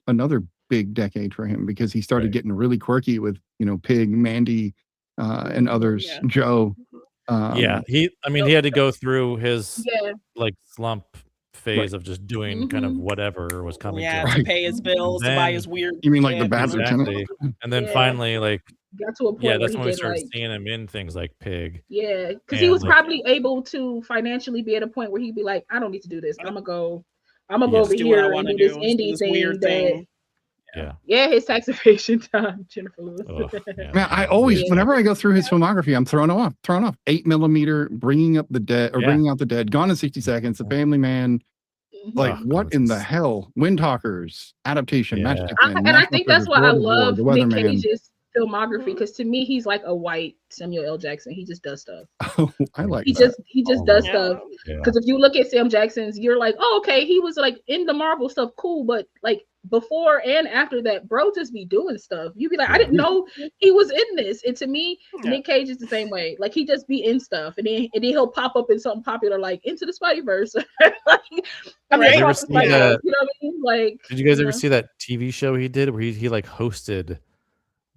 another big decade for him because he started Right. getting really quirky with, Pig, Mandy, and others, Yeah. Joe. Yeah, he had to go through his Yeah. like slump phase of just doing kind of Mhm. whatever was coming Yeah, to him. to pay his bills, to buy Then- his weird. You mean like the shit. Bad Lieutenant? Exactly. And then Yeah. finally, like, Got to a point yeah, where that's he when we did started like, seeing him in things like Pig. yeah, because he and, was like- probably able to financially be at a point where he'd be like, I don't need to do this. I'm gonna go Yes. over Do what I here and want do to this do. indie This thing. weird that, thing. Yeah, his tax evasion time, Jennifer Lewis. Ugh, yeah. Man, I always, Yeah. whenever I go through his filmography, I'm thrown off. 8mm, bringing up the dead, or Yeah. bringing out the dead, Gone in 60 Seconds, The Family Man. Like, Oh, what God, in the it's- hell? Windtalkers, adaptation, Yeah. Magic I, Man, and I National think that's Treasure, why I World of War, love The Nick Weatherman. Cage's filmography, because to me he's like a white Samuel L. Jackson. He just does stuff. Oh, I like He that. just Oh, does Yeah. stuff. Yeah. Because if you look at Sam Jackson's, you're like, oh, okay, he was like in the Marvel stuff, cool, but like before and after that, bro just be doing stuff. You be like, I didn't know he was in this. And to me, Yeah. Nick Cage is the same way. Like he just be in stuff, and then he'll pop up in something popular like Into the Spideyverse. Like, I mean, Right. across the You ever see Spideyverse, that- you know what I mean? Like, Did you guys you ever know? see that TV show he did where he like hosted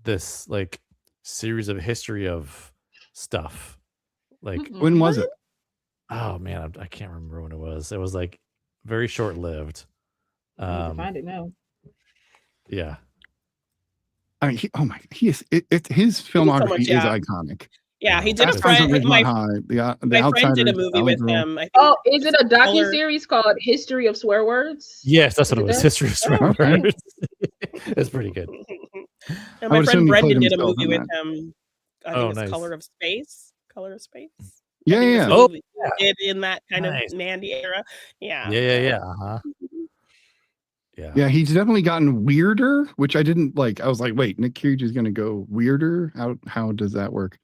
this like series of history of stuff? Like, Mm-mm. When was it? oh man, I can't remember when it was. It was like very short lived. I need to find it now. Yeah. I mean, his filmography much, is yeah. iconic. Yeah, he did a Fast Times at friend. Ridgemont My High, the my friend did a Outsiders, movie Valley with Girl. him. I think Oh, is it a Color- docu-series called History of Swear Words? Yes, that's what Is it it was. that? History of Swear Okay. Words. It's pretty good. And I my would assume friend he played Brendan did a himself movie in with him. I Oh, think it's nice. Color of Space. Color of Space. Yeah, I think yeah. it's a Oh, movie he did in that kind Nice. of Mandy era. Yeah. Yeah. Uh-huh. Yeah. Yeah, he's definitely gotten weirder, which I didn't like. I was like, wait, Nick Cage is going to go weirder? How does that work?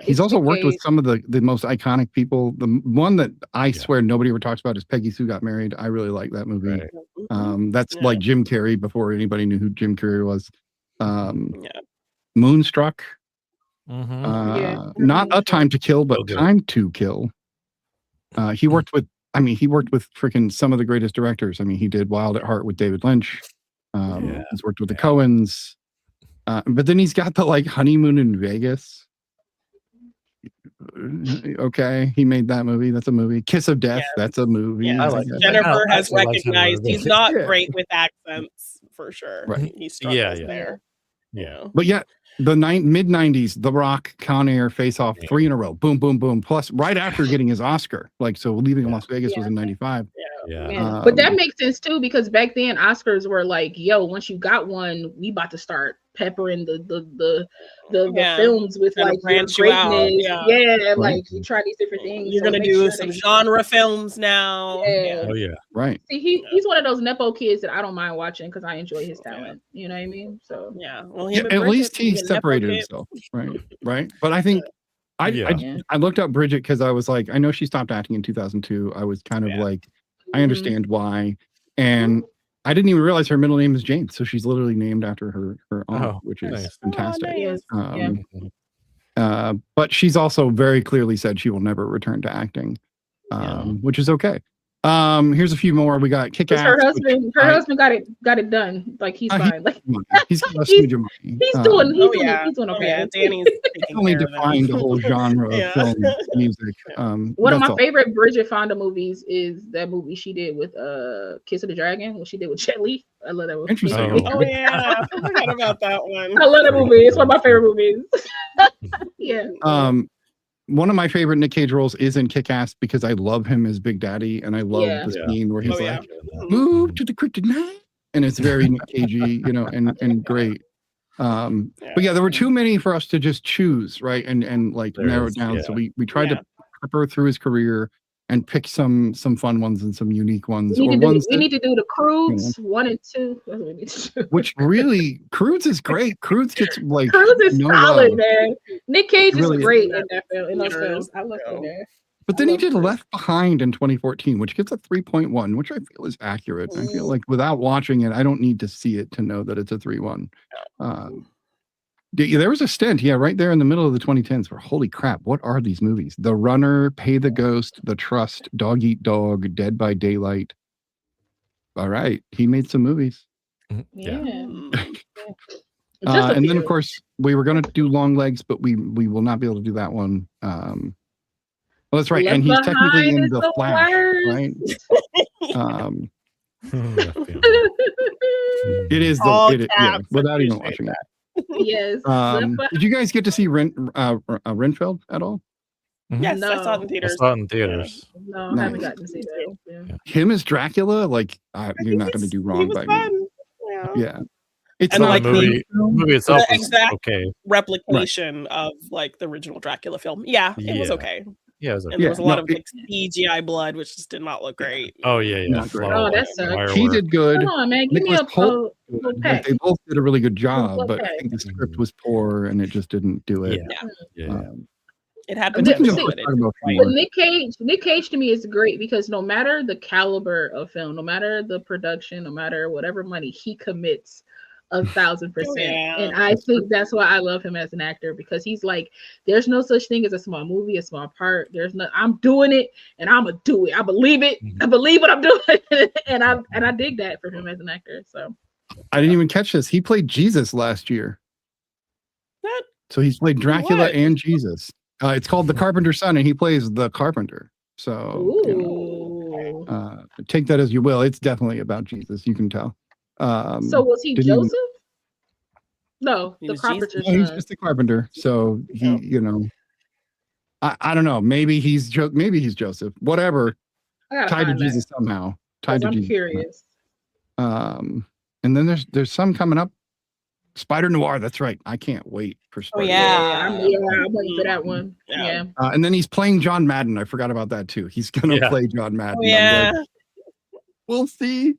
He's also worked with Cage. some of the most iconic people. The one that I swear nobody ever talks about is Peggy Sue Got Married. I really like that movie. Right. That's like Jim Carrey before anybody knew who Jim Carrey was. Yeah. Moonstruck. Mhm. Not A Time to Kill, but Okay. Time to Kill. He worked with freaking some of the greatest directors. I mean, he did Wild at Heart with David Lynch. He's worked with the Coens. But then he's got the like Honeymoon in Vegas. Okay, he made that movie. That's a movie. Kiss of Death. That's a movie. Yeah. I like guess. that. Jennifer I has actually like recognized Jennifer. he's not Yeah. great with accents for sure. Right. He struggles Yeah. there. Yeah. But yeah, the mid 90s, The Rock, Con Air, Face Off, 3 in a row. Boom, boom, boom. Plus, right after getting his Oscar. Like, so Leaving Las Vegas was in 95. Yeah. But that makes sense too, because back then Oscars were like, yo, once you got one, we about to start peppering the films with Kinda like your branch you out, greatness. yeah. Like you try these different things. You're so gonna make do sure some that- genre films now. Yeah. Oh yeah. Right. See, he's one of those nepo kids that I don't mind watching because I enjoy his talent. You know what I mean? So Yeah. Well, Yeah, him and at Bridget least he being nepo separated kids. himself. Right. But I think Yeah. I looked up Bridget because I was like, I know she stopped acting in 2002. I was kind of like, I understand why. And I didn't even realize her middle name is Jane. So she's literally named after her aunt, Oh, which is nice. fantastic. Yeah. But she's also very clearly said she will never return to acting, which is okay. Here's a few more. We got Kick Ass. Her husband got it done. Like he's fine. Like he's got a He's- smooch of money. he's doing okay. Danny's taking Only care of defined him. the whole genre of film music. One of that's my all. favorite Bridget Fonda movies is that movie she did with Kiss of the Dragon, what she did with Jet Li. I love that movie. Interesting. Oh yeah, I forgot about that one. I love that movie. It's one of my favorite movies. Yeah. One of my favorite Nick Cage roles is in Kick-Ass because I love him as Big Daddy, and I love the scene where he's like, "Move to the kryptonite," and it's very Nick Cagey, and great. But yeah, there were too many for us to just choose, right, and like narrow it down. So we tried to pepper through his career and pick some fun ones and some unique ones. We need to do the Crudes 1 and 2. That's what we need to do. Which really, Crudes is great. Crudes gets like Crudes is no solid, love. man. Nick Cage Really is is. great in that film. In those films, I love him there. But then he did Left Behind in 2014, which gets a 3.1, which I feel is accurate. I feel like without watching it, I don't need to see it to know that it's a 3.1. There was a stint, right there in the middle of the 2010s where, holy crap, what are these movies? The Runner, Pay the Ghost, The Trust, Dog Eat Dog, Dead by Daylight. All right, he made some movies. Yeah. And then, of course, we were going to do Long Legs, but we will not be able to do that one. Well, that's right. And he's technically in The Flash, right? It is without even watching that. Yes. Did you guys get to see Renfield at all? Yes, I saw it in theaters. No, I haven't gotten to see that. Yeah. Him as Dracula, like you're not going to do wrong by me. Yeah. It's And not like a great movie itself the is exact okay. replication of like the original Dracula film. Yeah, it was okay. Yeah, it was okay. And there was a lot of like CGI blood, which just did not look great. Oh yeah. Not great. Oh, that sucks. He did good. Come on, man. Give me a Nicholas little Like, pack. they both did a really good job, Little but I think the script was poor and it just didn't do it. Yeah. It had I'm thinking potential. of but it talking about But more. Nick Cage to me is great because no matter the caliber of film, no matter the production, no matter whatever money, he commits 1,000%. And I think that's why I love him as an actor, because he's like, there's no such thing as a small movie, a small part. There's no, I'm doing it and I'm gonna do it. I believe it. I believe what I'm doing. and I dig that for him as an actor. So I didn't even catch this. He played Jesus last year. What? So he's played Dracula and Jesus. It's called The Carpenter's Son, and he plays the carpenter. So take that as you will. It's definitely about Jesus. You can tell. So was he Joseph? No, the carpenter's son. He's just a carpenter. So he, I don't know. Maybe he's Joseph. Whatever. Tied to Jesus somehow. Tied to I'm Jesus. Curious. And then there's some coming up. Spider Noir. That's right. I can't wait for Spider. I'm waiting for that one. Yeah. And then he's playing John Madden. I forgot about that too. He's gonna play John Madden. I'm like, we'll see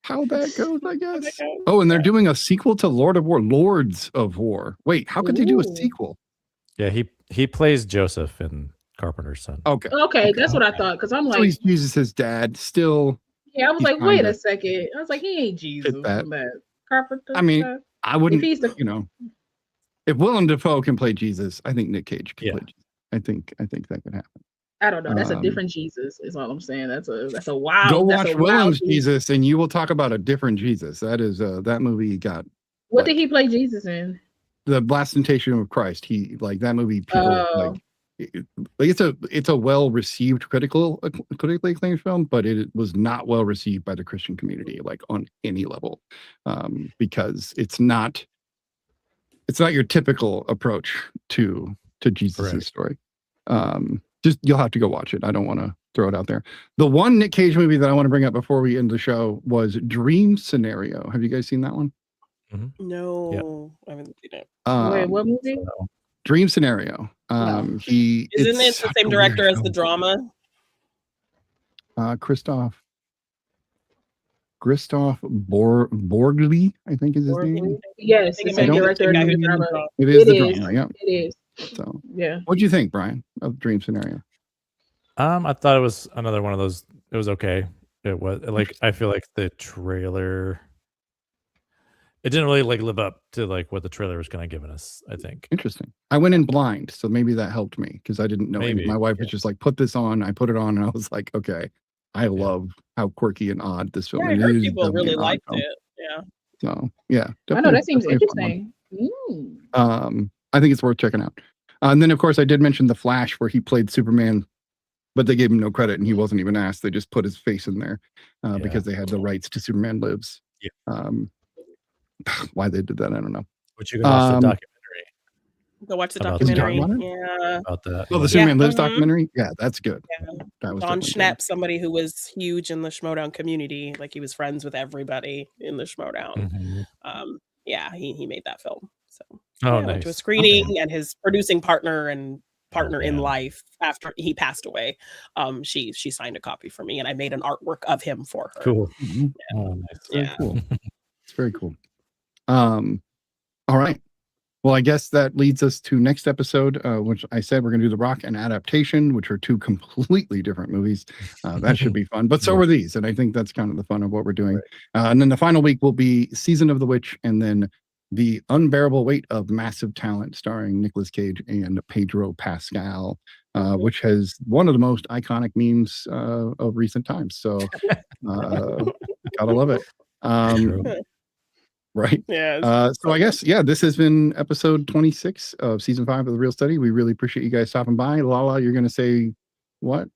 how that goes, I guess. Oh, and they're doing a sequel to Lords of War. Wait, how could they do a sequel? Yeah, He plays Joseph in Carpenter's Son. Okay. Okay, that's what I thought. Because I'm So like, he's Jesus' dad. Still, yeah, I was he's like, wait kinda a second. I was like, he ain't Jesus that. from that Carpenter I mean, stuff. I wouldn't, If he's the- you know, if Willem Dafoe can play Jesus, I think Nick Cage can Yeah. play Jesus. I think that could happen. I don't know. That's a Um, different Jesus, is all I'm saying. That's a wild. Go that's watch a wild Willem's Jesus, and you will talk about a different Jesus. That is that movie got What did he play Jesus in? the Last Temptation of Christ. He like that movie. People Oh. like it's a well received critically acclaimed film, but it was not well received by the Christian community, like on any level, because it's not your typical approach to Jesus' Right. story. Just you'll have to go watch it. I don't want to throw it out there. The one Nick Cage movie that I want to bring up before we end the show was Dream Scenario. Have you guys seen that one? No, I haven't seen it. Wait, what movie? Dream Scenario. Isn't it the same director as the drama? Christoph Borgli, I think is his name. Yes, I think the it same might be the director same guy as who the did the drama. drama. It is It the is. drama, yeah. It is. So Yeah. what'd you think, Brian, of Dream Scenario? I thought it was another one of those. It was okay. It was like I feel like the trailer. It didn't really like live up to like what the trailer was kind of giving us. I think. Interesting. I went in blind, so maybe that helped me because I didn't know. Maybe, My wife was just like, "Put this on." I put it on, and I was like, "Okay." I love how quirky and odd this film Yeah, I is. heard It is people definitely really an odd liked film. it. Yeah. So yeah, I know that seems definitely a fun interesting. one. I think it's worth checking out. And then of course I did mention The Flash, where he played Superman, but they gave him no credit and he wasn't even asked. They just put his face in there because they had the rights to Superman Lives. Yeah. Why they did that, I don't know. But you can watch the documentary. Go watch the About documentary. Superman? Yeah. About that. Oh, the Yeah, Superman Lives mhm. documentary? Yeah, that's good. Yeah. That was Don definitely good. Schnepp, somebody who was huge in the Schmodown community, like he was friends with everybody in the Schmodown. Mhm. Yeah, he made that film. So Oh, I went to a nice. screening, and his producing partner and partner in man. life after he passed away, she signed a copy for me, and I made an artwork of him for her. Cool. Mhm. Oh, nice. Very Yeah. cool. It's very cool. All right. Well, I guess that leads us to next episode, which I said we're going to do The Rock and Adaptation, which are two completely different movies. That should be fun. But so are these. And I think that's kind of the fun of what we're doing. Right. And then the final week will be Season of the Witch and then The Unbearable Weight of Massive Talent, starring Nicolas Cage and Pedro Pascal, which has one of the most iconic memes of recent times. So gotta love it. Right. Yeah. So I guess, this has been episode 26 of season 5 of The Real Study. We really appreciate you guys stopping by. Lala, you're going to say what?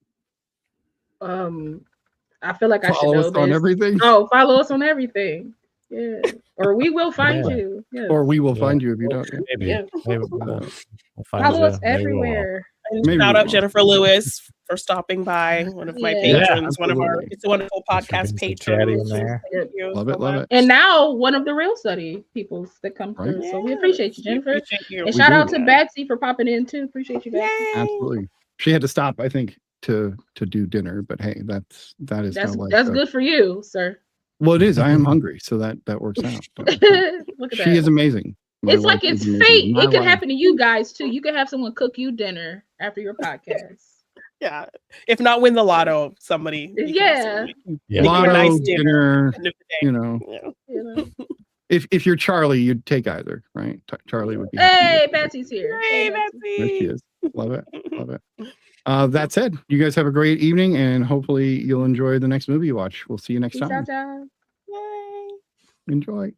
I feel like I should Follow know us on this. everything? Oh, follow us on everything. Yeah. Or we will find Yeah. you. Yes. Or we will find you if you don't. Yeah. Maybe. Yeah. Maybe we'll find Follow you. us Maybe we won't. everywhere. And Maybe shout we out won't. Jennifer Lewis for stopping by, one of my Yeah. patrons, one of our absolutely. it's a wonderful Thanks for podcast being so chatty in patrons. there. Thank you Love so it, love much. it. And now one of the Real Study peoples that come Right. through. So we appreciate you, Yes, we Jennifer. appreciate you. And We shout do. out to Batsy for popping in too. Appreciate you, Batsy. Yay. Absolutely. She had to stop, I think, to do dinner, but hey, that is how life That's goes. good for you, sir. Well, it is. I am hungry, so that works out. Look at She that. is amazing. My It's like wife is it's amazing. fate. My It could wife. happen to you guys too. You could have someone cook you dinner after your podcast. Yeah. If not win the lotto, somebody. you can Yeah. also Yeah. Make you a Lotto, nice dinner, end of the day. you know. Yeah. You know? If you're Charlie, you'd take either, right? Charlie would be happy Hey, with it. Batsy's here. Hey, Batsy. There she Betsy. is. Love it. Love it. That said, you guys have a great evening and hopefully you'll enjoy the next movie you watch. We'll see you next Peace time. out, y'all. Yay. Enjoy.